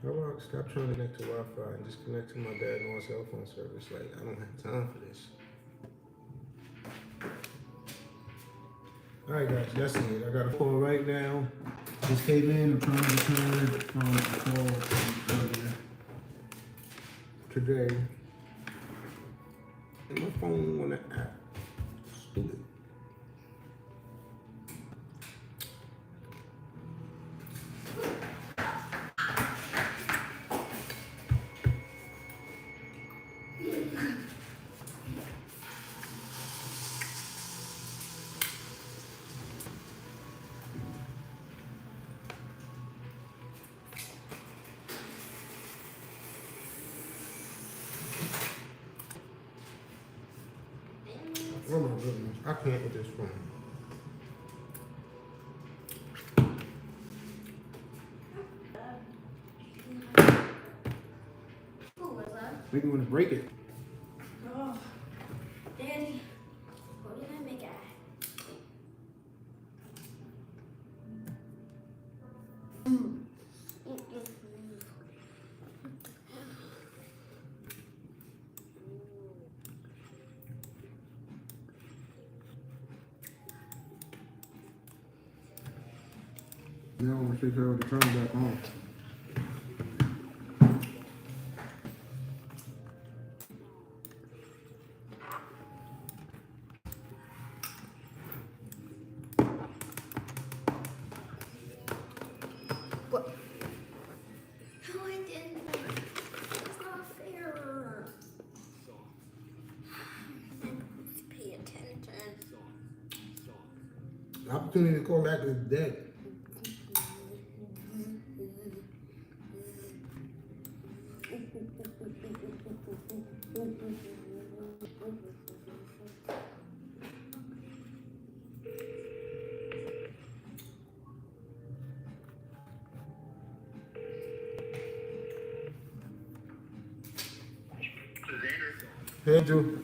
[SPEAKER 6] How about stop trying to connect to Wi-Fi and just connect to my dad's cell phone service? Like, I don't have time for this. All right, guys, that's it. I got a call right now. Just came in. I'm trying to return from a call earlier today. And my phone wanna act stupid. Oh my goodness, I can't with this phone.
[SPEAKER 2] Who was that?
[SPEAKER 6] Maybe you wanna break it.
[SPEAKER 2] Oh, Daddy, what did I make it?
[SPEAKER 6] Now I'm gonna take her to turn it back on.
[SPEAKER 2] What? No, I didn't. It's not fair. I'm supposed to pay attention.
[SPEAKER 6] The opportunity to call back is dead. Hey, Andrew.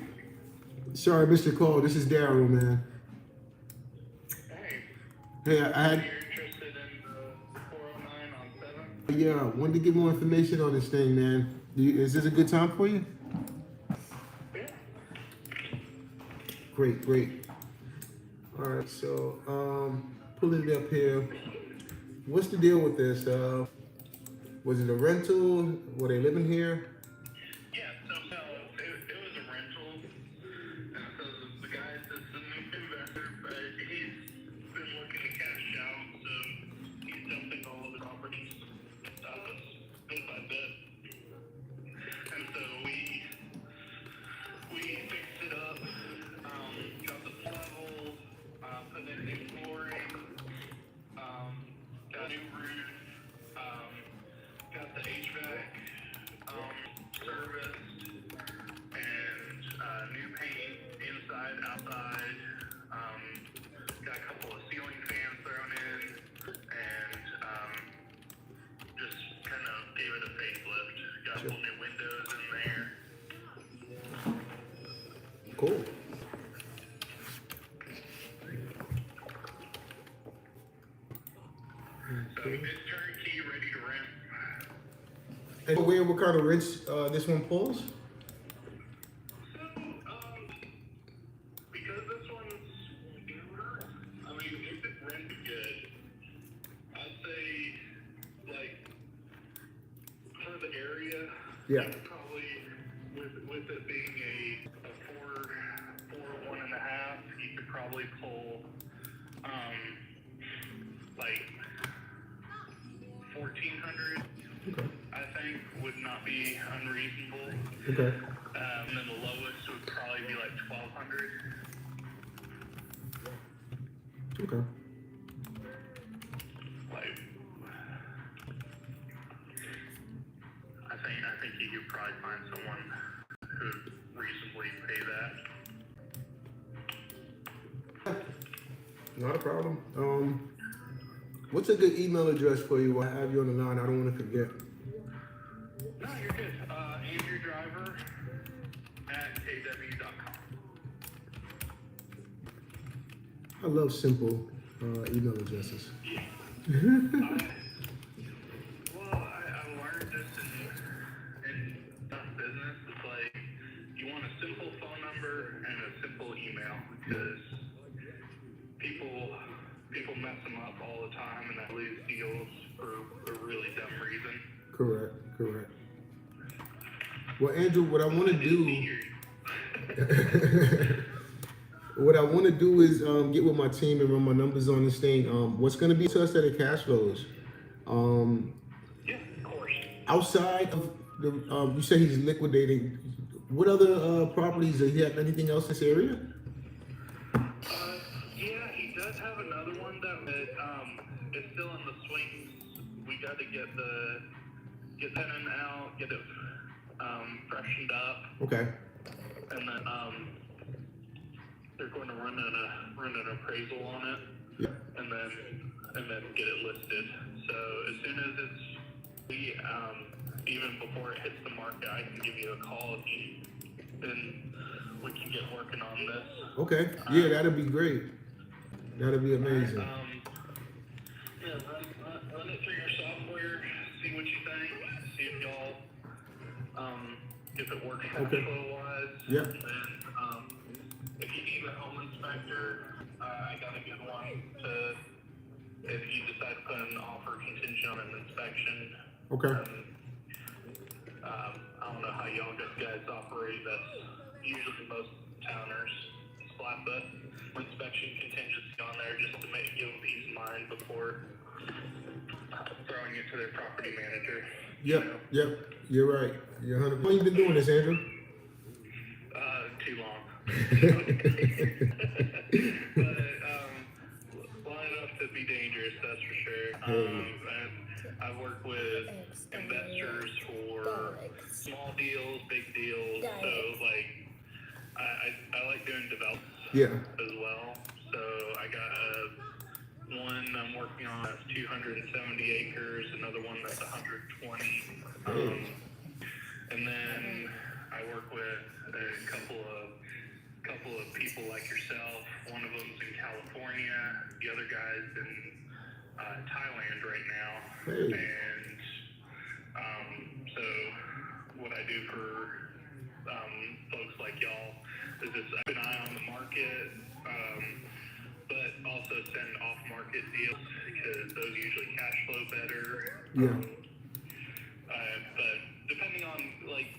[SPEAKER 6] Sorry, I missed your call. This is Daryl, man.
[SPEAKER 3] Hey,
[SPEAKER 6] Hey, I had,
[SPEAKER 3] you're interested in the 409 on 7?
[SPEAKER 6] yeah, wanted to get more information on this thing, man. Is this a good time for you?
[SPEAKER 3] Yeah.
[SPEAKER 6] Great. All right, so pulling it up here. What's the deal with this? Was it a rental? Were they living here?
[SPEAKER 3] Yeah, so it was a rental. And so the guy that's the new investor, but he's been looking to cash out, so he's dumping all of the properties bit by bit. And so we fixed it up, got the level, put in new flooring, got a new roof, got the HVAC So it's turnkey, ready to rent.
[SPEAKER 6] And what kind of rents this one pulls?
[SPEAKER 3] So, because this one's newer, I mean, if it rents good, I'd say, like, for the area,
[SPEAKER 6] Yeah.
[SPEAKER 3] you could probably, with it being a 1.5, you could probably pull, like, 1,400.
[SPEAKER 6] Okay.
[SPEAKER 3] I think would not be unreasonable.
[SPEAKER 6] Okay.
[SPEAKER 3] And then the lowest would probably be like 1,200.
[SPEAKER 6] Okay.
[SPEAKER 3] Like, I think you could probably find someone who'd reasonably pay that.
[SPEAKER 6] Not a problem. What's a good email address for you? I have you on the line. I don't want to forget.
[SPEAKER 3] No, you're good. Andrew Driver at kw.com.
[SPEAKER 6] I love simple email addresses.
[SPEAKER 3] Yeah. I learned this in business. It's like you want a simple phone number and a simple email because people mess them up all the time and that leaves deals for a really dumb reason.
[SPEAKER 6] Correct. Well, Andrew, what I want to do is get with my team and run my numbers on this thing. What's going to be to us that it cash flows?
[SPEAKER 3] Yeah, of course.
[SPEAKER 6] Outside of the, you say he's liquidating. What other properties? Does he have anything else in this area?
[SPEAKER 3] Yeah, he does have another one that is still in the swings. We got to get that in out, get it freshened up,
[SPEAKER 6] Okay.
[SPEAKER 3] and then they're going to run an appraisal on it,
[SPEAKER 6] Yeah.
[SPEAKER 3] and then get it listed. So as soon as even before it hits the market, I can give you a call and we can get working on this.
[SPEAKER 6] Okay. Yeah, that'd be great. That'd be amazing.
[SPEAKER 3] Yeah, run it through your software, see what you think, see if y'all if it works cash flow wise.
[SPEAKER 6] Yeah.
[SPEAKER 3] And then if you need a home inspector, I got a good one to if you decide to put an offer contingent on an inspection.
[SPEAKER 6] Okay.
[SPEAKER 3] I don't know how y'all guys operate. That's usually most towners slap the inspection contingency on there just to give them peace of mind before throwing it to their property manager.
[SPEAKER 6] Yep. You're right. You're 100%. How long you been doing this, Andrew?
[SPEAKER 3] Too long. But long enough to be dangerous, that's for sure. I work with investors for small deals, big deals. So like, I like doing developments as well. So I got one I'm working on that's 270 acres, another one that's 120. And then I work with a couple of people like yourself. One of them's in California. The other guy's in Thailand right now. And so what I do for folks like y'all is just keep an eye on the market, but also send off-market deals because those usually cash flow better. But depending on, like,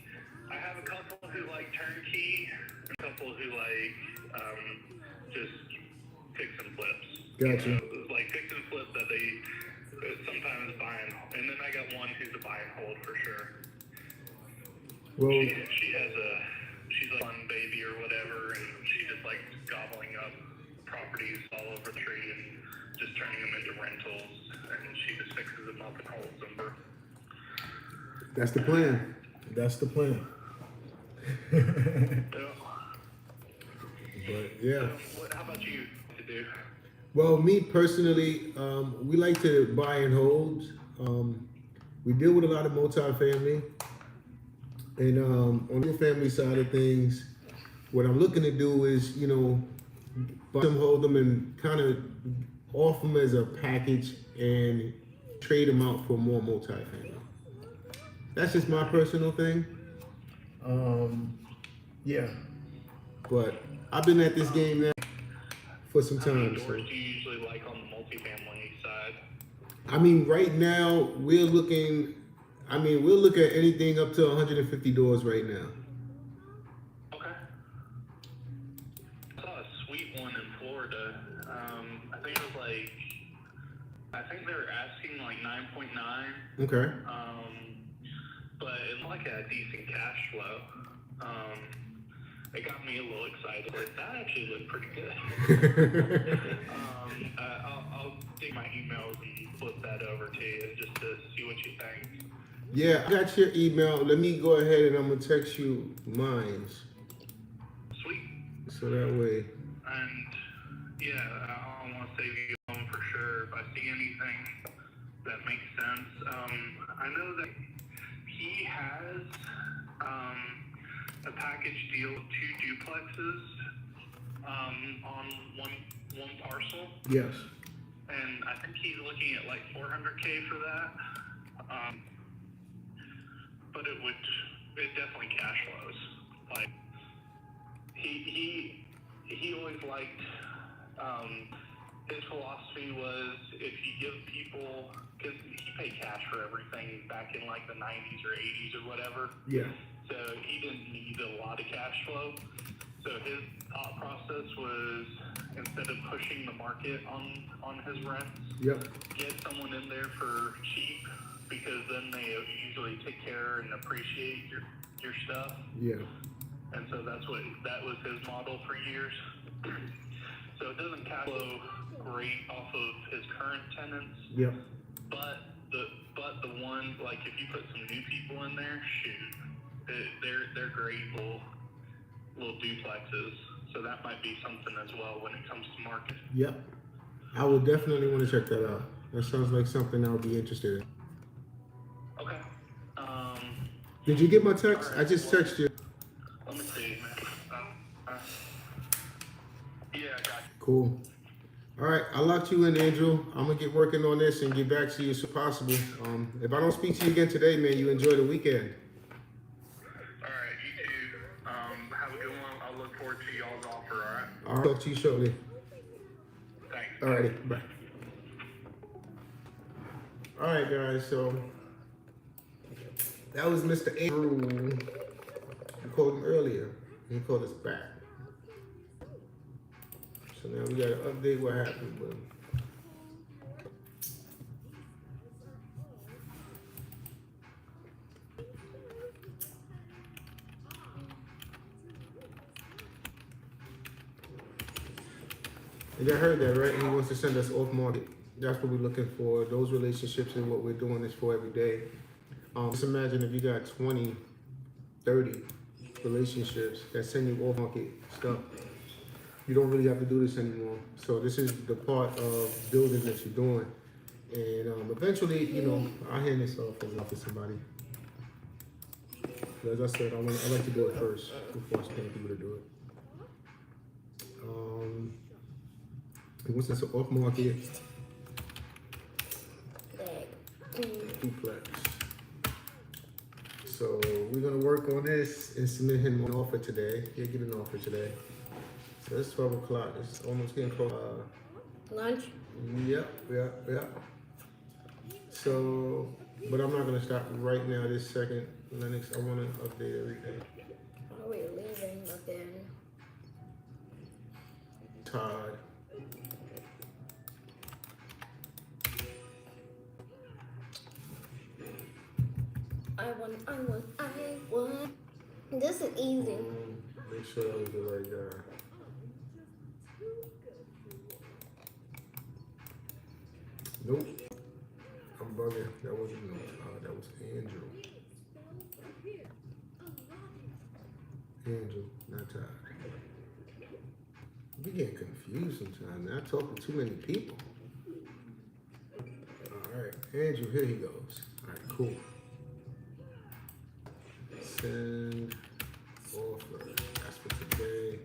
[SPEAKER 3] I have a couple who like turnkey, and a couple who like just fix and flips.
[SPEAKER 6] Gotcha.
[SPEAKER 3] You know, like fix and flip that they sometimes buy and then I got one who's a buy and hold for sure.
[SPEAKER 6] Well,
[SPEAKER 3] she's like one baby or whatever, and she just likes gobbling up properties all over the tree and just turning them into rentals, and she just fixes them up and holds them.
[SPEAKER 6] that's the plan. That's the plan. But yeah.
[SPEAKER 3] How about you to do?
[SPEAKER 6] Well, me personally, we like to buy and hold. We deal with a lot of multifamily. And on the family side of things, what I'm looking to do is, buy them, hold them, and kind of offer them as a package and trade them out for more multi-family. That's just my personal thing. Yeah. But I've been at this game now for some
[SPEAKER 3] How many
[SPEAKER 6] time. So.
[SPEAKER 3] doors do you usually like on the multifamily side?
[SPEAKER 6] I mean, right now we're looking. I mean, we'll look at anything up to 150 doors right now.
[SPEAKER 3] Okay. I saw a sweet one in Florida. I think it was like, I think they were asking like 9.9.
[SPEAKER 6] Okay.
[SPEAKER 3] But it looked like it had decent cash flow. It got me a little excited. Like, that actually looked pretty good. I'll take my emails and flip that over to you just to see what you think.
[SPEAKER 6] Yeah, I got your email. Let me go ahead and I'm gonna text you mine.
[SPEAKER 3] Sweet.
[SPEAKER 6] So that way.
[SPEAKER 3] And yeah, I want to save you home for sure. If I see anything that makes sense, I know that he has a package deal of 2 duplexes on one parcel,
[SPEAKER 6] Yes.
[SPEAKER 3] and I think he's looking at like $400K for that. But it definitely cash flows. Like he always liked, his philosophy was if you give people, because he paid cash for everything back in like the 90s or 80s or whatever.
[SPEAKER 6] Yeah.
[SPEAKER 3] So he didn't need a lot of cash flow. So his thought process was, instead of pushing the market on his rents,
[SPEAKER 6] Yep.
[SPEAKER 3] get someone in there for cheap, because then they usually take care and appreciate your stuff.
[SPEAKER 6] Yeah.
[SPEAKER 3] And so that was his model for years. So it doesn't cash flow great off of his current tenants.
[SPEAKER 6] Yep.
[SPEAKER 3] But the one, like, if you put some new people in there, shoot, they're great little duplexes. So that might be something as well when it comes to market.
[SPEAKER 6] Yep. I would definitely want to check that out. That sounds like something I would be interested in.
[SPEAKER 3] Okay.
[SPEAKER 6] Did you get my text?
[SPEAKER 3] Right,
[SPEAKER 6] I just texted you.
[SPEAKER 3] Let me see, man. Yeah, I got you.
[SPEAKER 6] Cool. All right, I locked you in, Andrew. I'm gonna get working on this and get back to you as soon as possible. If I don't speak to you again today, man, you enjoy the weekend.
[SPEAKER 3] All right, you too. Have a good one. I'll look forward to y'all's offer, all right?
[SPEAKER 6] I'll talk to you shortly.
[SPEAKER 3] Thanks.
[SPEAKER 6] All righty, bye. All right, guys, so that was Mr. Andrew. I called him earlier. He called us back. So now we gotta update what happened with him. You guys heard that, right? He wants to send us off market. That's what we're looking for. Those relationships and what we're doing this for every day. Just imagine if you got 20, 30 relationships that send you off market stuff. You don't really have to do this anymore. So this is the part of building that you're doing. And eventually, you know, I'll hand this off to somebody. As I said, I like to do it first before I paying people to do it. He wants us off market duplex. So we're gonna work on this and submit him an offer today. He'll get an offer today. So it's 12 o'clock. It's almost getting close.
[SPEAKER 2] Lunch?
[SPEAKER 6] Yep. So, but I'm not gonna stop right now this second. Lennox, I wanna update everything.
[SPEAKER 2] Oh, we're leaving again.
[SPEAKER 6] Todd.
[SPEAKER 2] I won. This is easy.
[SPEAKER 6] Make sure that was the right guy. Nope. I'm bugging. That wasn't no. That was Andrew. Andrew, not Todd. We get confused sometimes. Man. I talk to too many people. All right, Andrew. Here he goes. All right, cool. Send offer. That's for today.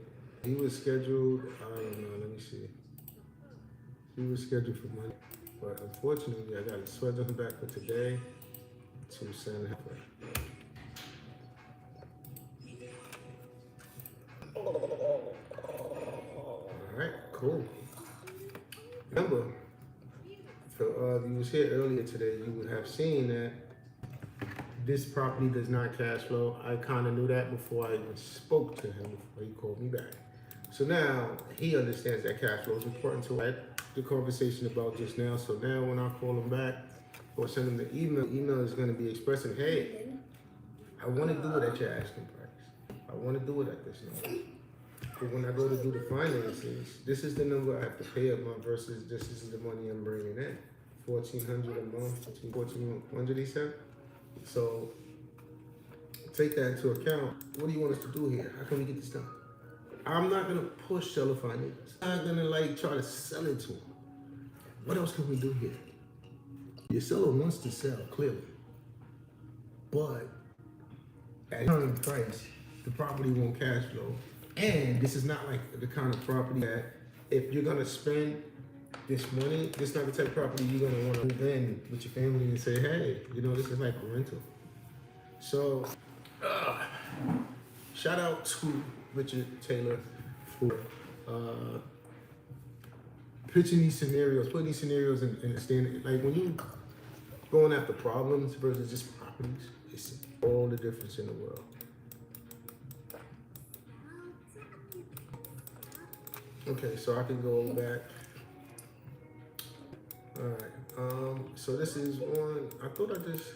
[SPEAKER 6] He was scheduled, I don't know, let me see. He was scheduled for Monday. but unfortunately, I got to switch them back for today to send halfway. Alright, cool. Remember, if you was here earlier today, you would have seen that this property does not cash flow. I kind of knew that before I even spoke to him, before he called me back. So now he understands that cash flow is important to had the conversation about just now. So now when I call him back or send him the email is going to be expressing, hey, I want to do it at your asking price. I want to do it at this number. But when I go to do the finances, this is the number I have to pay a month versus this is the money I'm bringing in. $1,400 a month, $1,400 he said. So take that into account. What do you want us to do here? How can we get this done? I'm not gonna push seller finance. I'm not gonna like try to sell it to him. What else can we do here? Your seller wants to sell, clearly. But at current price, the property won't cash flow. And this is not like the kind of property that if you're gonna spend this money, this is not the type of property you're gonna wanna move in with your family and say, hey, you know, this is like a rental. So, shout out to Richard Taylor for pitching these scenarios, putting these scenarios in a standard. Like when you going after problems versus just properties, it's all the difference in the world. Okay, so I can go back. All right. So this is one. I thought I just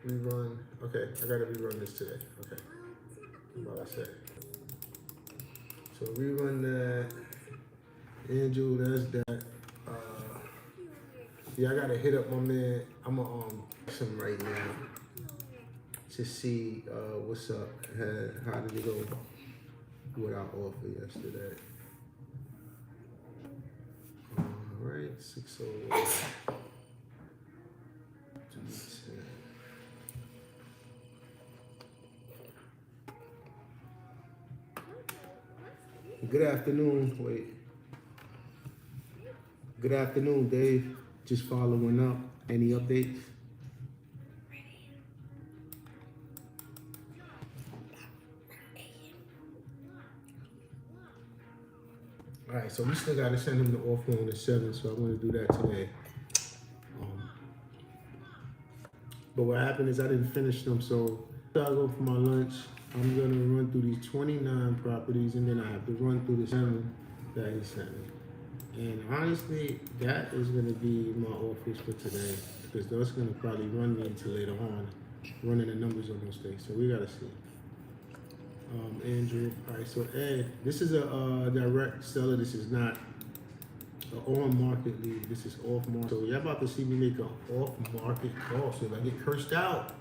[SPEAKER 6] rerun. Okay, I gotta rerun this today. Okay. What I say. So rerun that. Andrew, that's that. Yeah, I gotta hit up my man. I'm gonna text him right now to see what's up. How did it go with our offer yesterday? All right, 601. Good afternoon. Wait. Good afternoon, Dave. Just following up. Any updates? All right, so we still got to send him the offer on the 7th, so I'm going to do that today. But what happened is I didn't finish them, so I go for my lunch. I'm going to run through these 29 properties, and then I have to run through the 7 that he sent me. And honestly, that is going to be my office for today, because that's going to probably run me until later on, running the numbers on those things. So we got to see. Andrew, all right, so Ed, this is a direct seller. This is not an on-market lead. This is off-market. So you're about to see me make an off-market call. So if I get cursed out,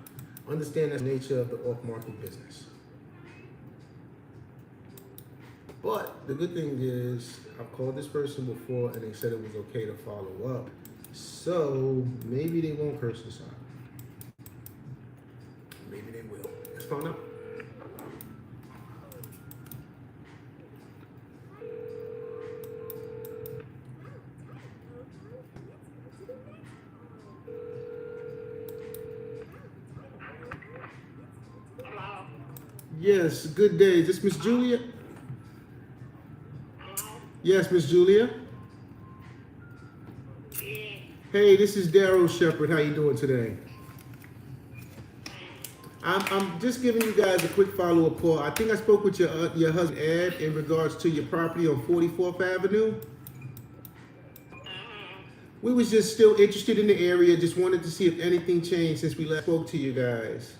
[SPEAKER 6] understand the nature of the off-market business. But the good thing is, I've called this person before and they said it was okay to follow up. So maybe they won't curse us out. Maybe they will. Let's find out. Yes, good day. Is this Miss Julia? Yes, Miss Julia. Hey, this is Daryl Shepard. How you doing today? I'm just giving you guys a quick follow-up call. I think I spoke with your husband Ed in regards to your property on 44th Avenue. We was just still interested in the area. Just wanted to see if anything changed since we last spoke to you guys.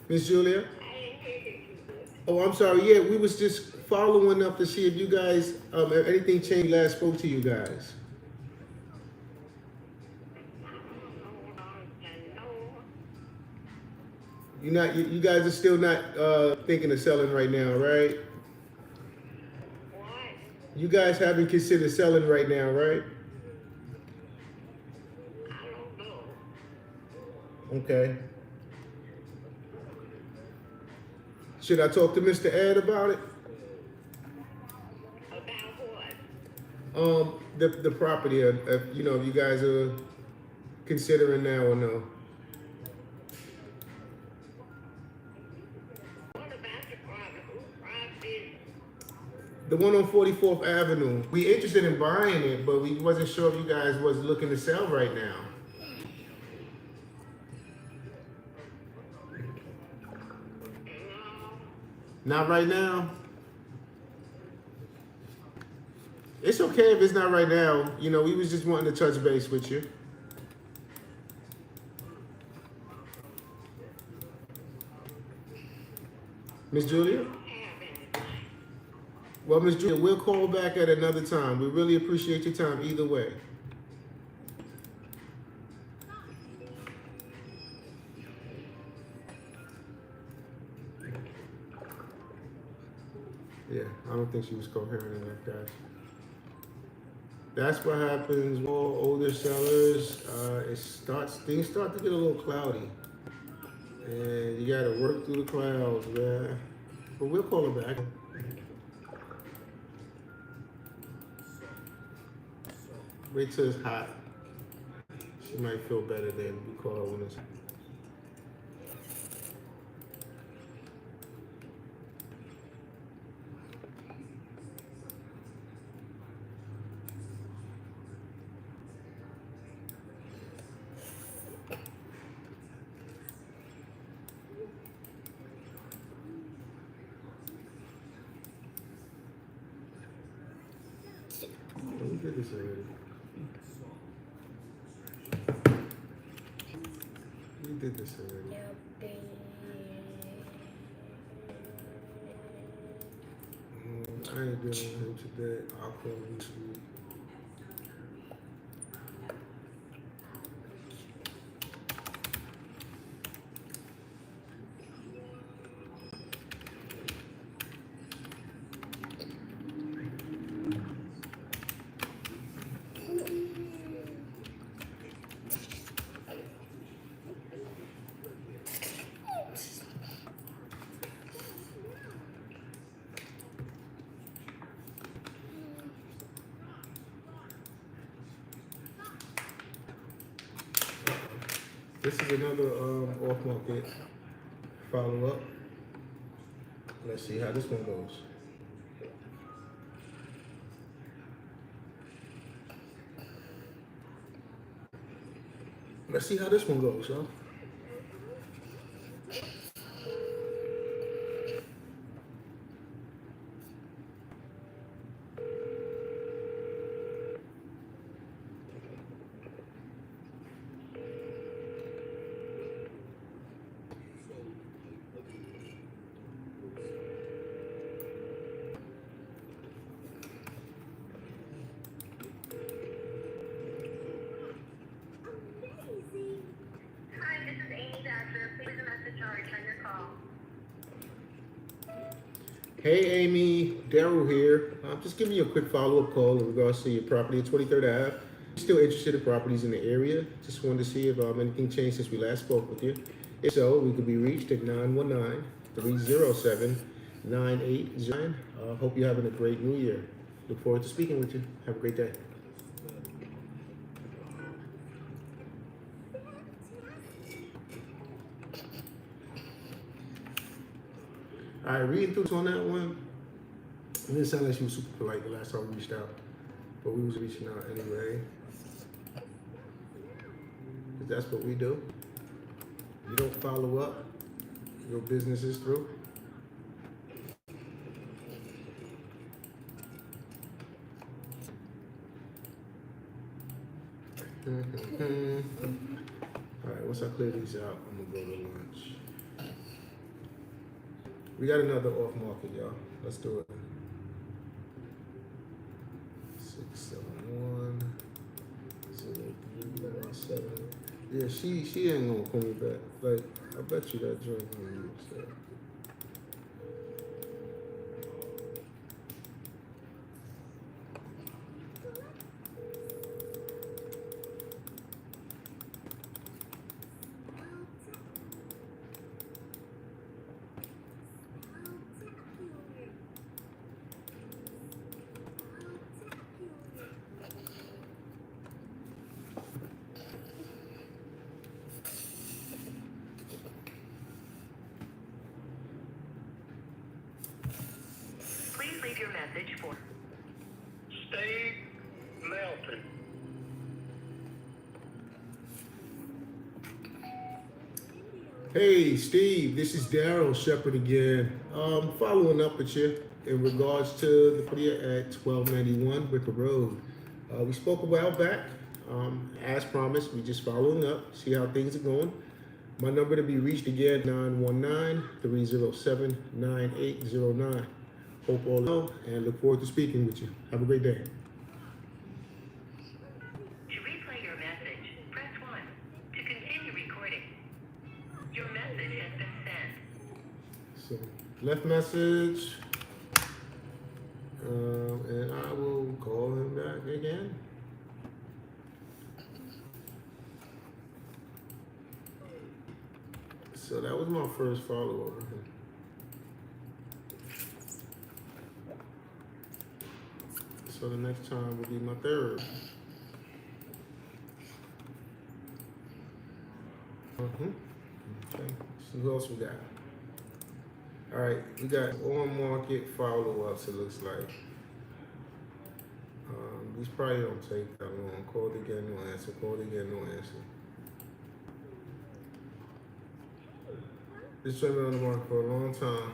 [SPEAKER 6] Miss Julia? Oh, I'm sorry. Yeah, we was just following up to see if you guys, if anything changed last spoke to you guys. You guys are still not thinking of selling right now, right?
[SPEAKER 4] What?
[SPEAKER 6] You guys haven't considered selling right now, right?
[SPEAKER 4] I don't know.
[SPEAKER 6] Okay. Should I talk to Mr. Ed about it? The property, you know, if you guys are considering now or no.
[SPEAKER 3] What about the private? Who private is?
[SPEAKER 6] The one on 44th Avenue. We interested in buying it, but we wasn't sure if you guys was looking to sell right now. Not right now. It's okay if it's not right now. You know, we was just wanting to touch base with you. Miss Julia? Well, Miss Julia, we'll call back at another time. We really appreciate your time either way. Yeah, I don't think she was coherent enough, guys. That's what happens with all older sellers. Things start to get a little cloudy. And you gotta work through the clouds, man. But we'll call her back. Wait till it's hot. She might feel better then. We call her when it's hot. We did this already. We did this already. I ain't dealing with him today. I'll call him this week. This is another off-market follow-up. Let's see how this one goes. Let's see how this one goes, y'all.
[SPEAKER 4] Hi, this is Amy Thatcher. Please leave a message or return your call.
[SPEAKER 6] Hey Amy, Daryl here. I'm just giving you a quick follow-up call in regards to your property at 23rd Ave. Still interested in properties in the area? Just wanted to see if anything changed since we last spoke with you. If so, we could be reached at 919-307-9809. Hope you're having a great new year. Look forward to speaking with you. Have a great day. All right, reading through on that one. It didn't sound like she was super polite the last time we reached out, but we was reaching out anyway. Because that's what we do. You don't follow up, your business is through. All right, once I clear these out, I'm gonna go to lunch. We got another off market, y'all. Let's do it. 671-0317. Yeah, she ain't gonna call me back. Like, I bet you that joint gonna use that.
[SPEAKER 4] message for
[SPEAKER 3] Steve Melton.
[SPEAKER 6] Hey, Steve, this is Daryl Shepard again. Following up with you in regards to the party at 1291 Wicker Road. We spoke a while back. As promised, we just following up, see how things are going. My number to be reached again, 919-307-9809. Hope all is well, and look forward to speaking with you. Have a great day.
[SPEAKER 4] To replay your message, press 1. To continue recording, your message has been sent.
[SPEAKER 6] So, left message, and I will call him back again. So that was my first follow-up with him. So the next time will be my third. Okay. So who else we got? All right, we got on-market follow-ups, it looks like. These probably don't take that long. Called again, no answer. Called again, no answer. This has been on the market for a long time.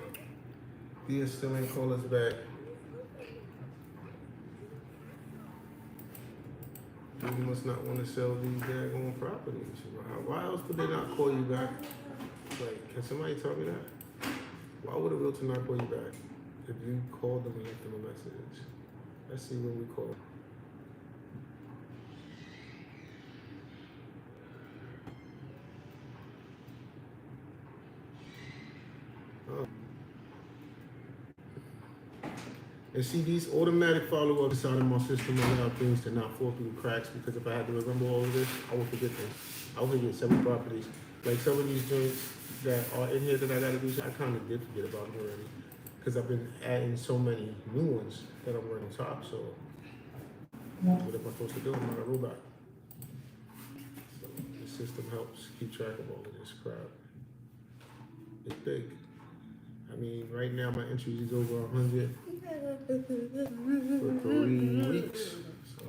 [SPEAKER 6] Dia still ain't call us back. You must not want to sell these daggone properties. Why else would they not call you back? Like, can somebody tell me that? Why would a realtor not call you back if you called them and left them a message? Let's see when we call. Oh. And see, these automatic follow-ups inside of my system allow things to not fall through the cracks, because if I had to remember all of this, I would forget things. I would forget several properties. Like some of these joints that are in here that I gotta do, I kind of did forget about them already, because I've been adding so many new ones that I'm running on top. So what am I supposed to do? I'm not a robot. So the system helps keep track of all of this crap. It's big. I mean, right now my entries is over 100 for 3 weeks. So.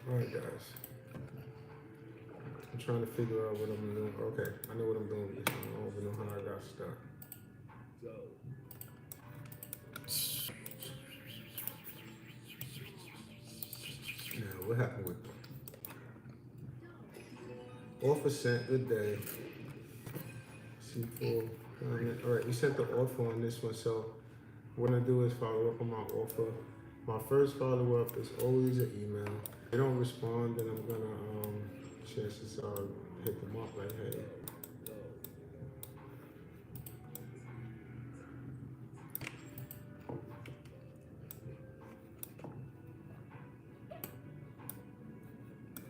[SPEAKER 6] All right, guys. I'm trying to figure out what I'm doing. Okay, I know what I'm doing with this one. I don't even know how I got stuck. Now, what happened with them? Offer sent, good day. C4 comment. All right, we sent the offer on this one, so what I do is follow up on my offer. My first follow-up is always an email. If they don't respond, then I'm gonna, chances are hit them up like, hey.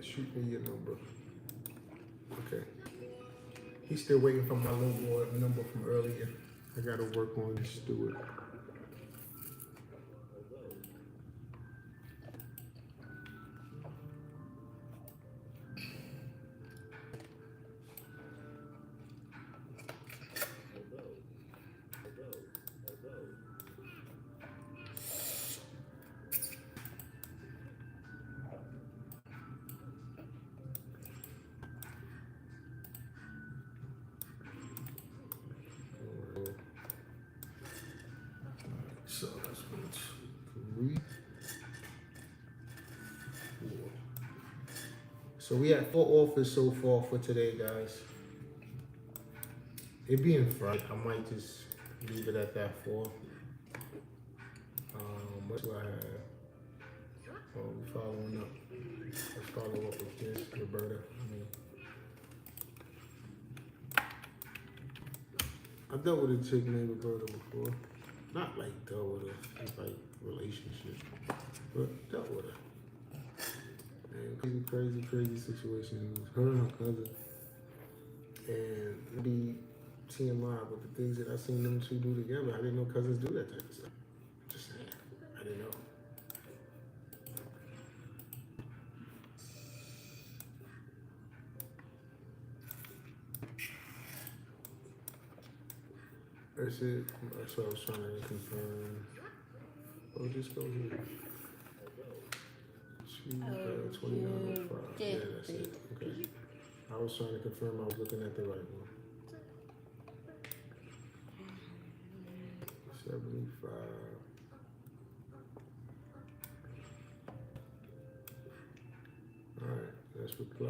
[SPEAKER 6] Shoot me your number. Okay. He's still waiting for my logo number from earlier. I gotta work on this Stewart. So that's 1, 2, 3, 4. So we had 4 offers so far for today, guys. It being Friday, I might just leave it at that 4. What do I have? Oh, we following up. Let's follow up with this, Roberta. I dealt with a chick named Roberta before. Not like dealt with her, it's like relationship, but dealt with her. And crazy situation. It was her and her cousin. And maybe TMI with the things that I seen them two do together. I didn't know cousins do that type of stuff. Just saying, I didn't know. That's it. That's what I was trying to confirm. Oh, just go here. 2905. Yeah, that's it. Okay. I was trying to confirm I was looking at the right one. 75. Alright, let's reply.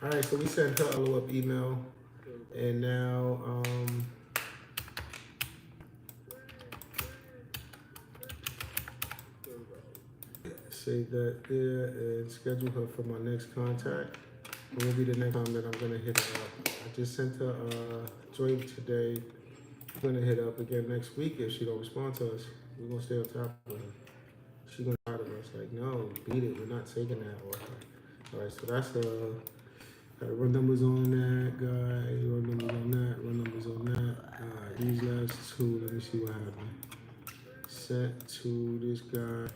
[SPEAKER 6] All right, so we sent her a follow-up email, and now save that there and schedule her for my next contact. It will be the next time that I'm gonna hit her up. I just sent her a joint today. I'm gonna hit her up again next week if she don't respond to us. We're gonna stay on top of her. She's gonna try to us like, no, beat it. We're not taking that. All right, so that's run numbers on that guy, run numbers on that, run numbers on that. Alright, these last two, let me see what happened. Set to this guy.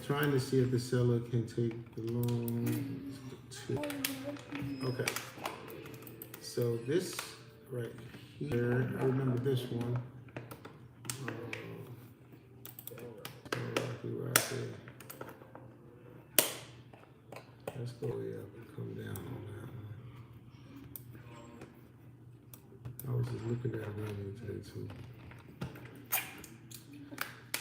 [SPEAKER 6] Trying to see if the seller can take the loan. Okay. So this right here, I remember this one. Rocky. Let's go come down on that one. I was just looking at it earlier today too.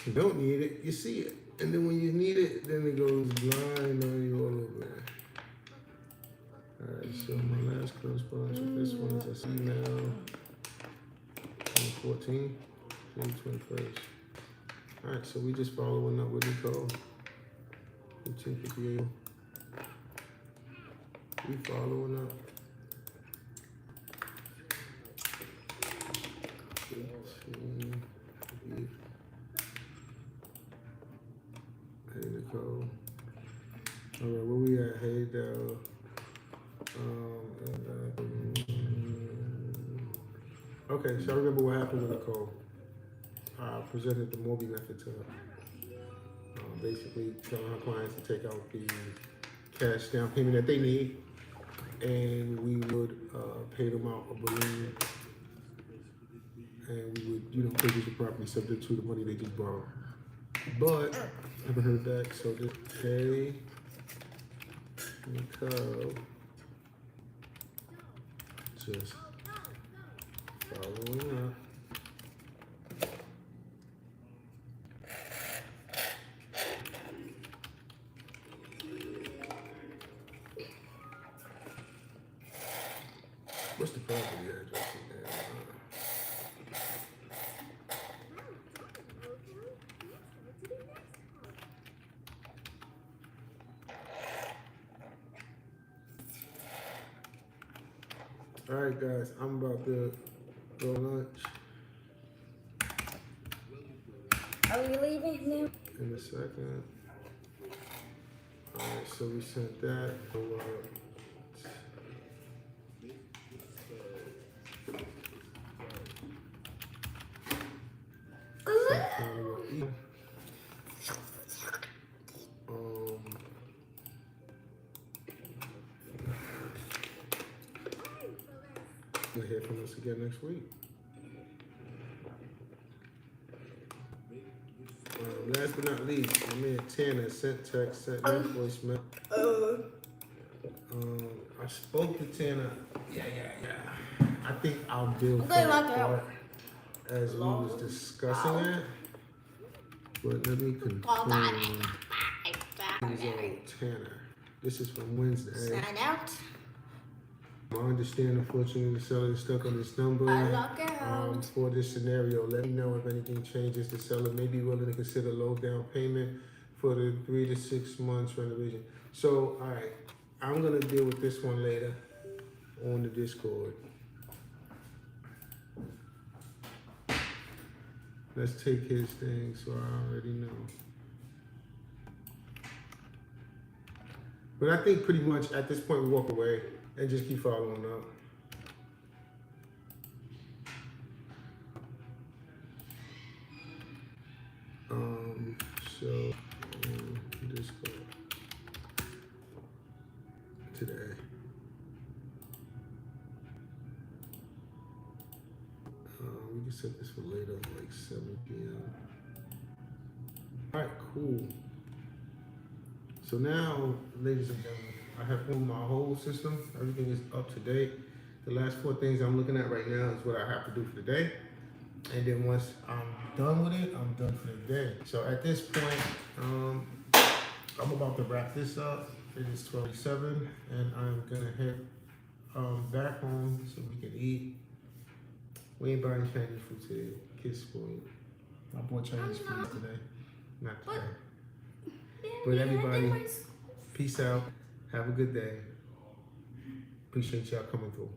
[SPEAKER 6] You don't need it, you see it. And then when you need it, then it goes blind on you all over. Alright, so my last correspondence with this one is an email. 14, June 21st. Alright, so we just following up with Nicole. 1558. We following up. 1558. Hey Nicole. Alright, where we at? Hey Dell. Okay, so I remember what happened with Nicole. I presented the Morby method to her. Basically telling her clients to take out the cash down payment that they need, and we would pay them out a balloon, and we would, purchase the property subject to the money they just borrowed. But I haven't heard back, so just pay Nicole. Just following up. What's the property address in there? All right, guys, I'm about to go lunch.
[SPEAKER 2] Are we leaving now?
[SPEAKER 6] In a second. All right, so we sent that. You'll hear from us again next week. Last but not least, my man Tanner sent text, sent me voicemail. I spoke to Tanner. Yeah. I think I'll build that part as we was discussing it. But let me confirm. Tanner. This is from Wednesday.
[SPEAKER 2] Sign out.
[SPEAKER 6] I understand, unfortunately, the seller is stuck on this number.
[SPEAKER 2] Lock it out.
[SPEAKER 6] For this scenario, let me know if anything changes. The seller may be willing to consider low down payment for the 3 to 6 months renovation. So, all right, I'm gonna deal with this one later on the Discord. Let's take his thing, so I already know. But I think pretty much at this point we walk away and just keep following up. So Discord today. We can set this for later, like 7 p.m. All right, cool. So now, ladies and gentlemen, I have pulled my whole system. Everything is up to date. The last 4 things I'm looking at right now is what I have to do for the day. And then once I'm done with it, I'm done for the day. So at this point, I'm about to wrap this up. It is 12:07, and I'm gonna head back home so we can eat. We ain't buying Chinese food today. Kids spoiled. I bought Chinese food today. Not today. But everybody, peace out. Have a good day. Appreciate y'all coming through.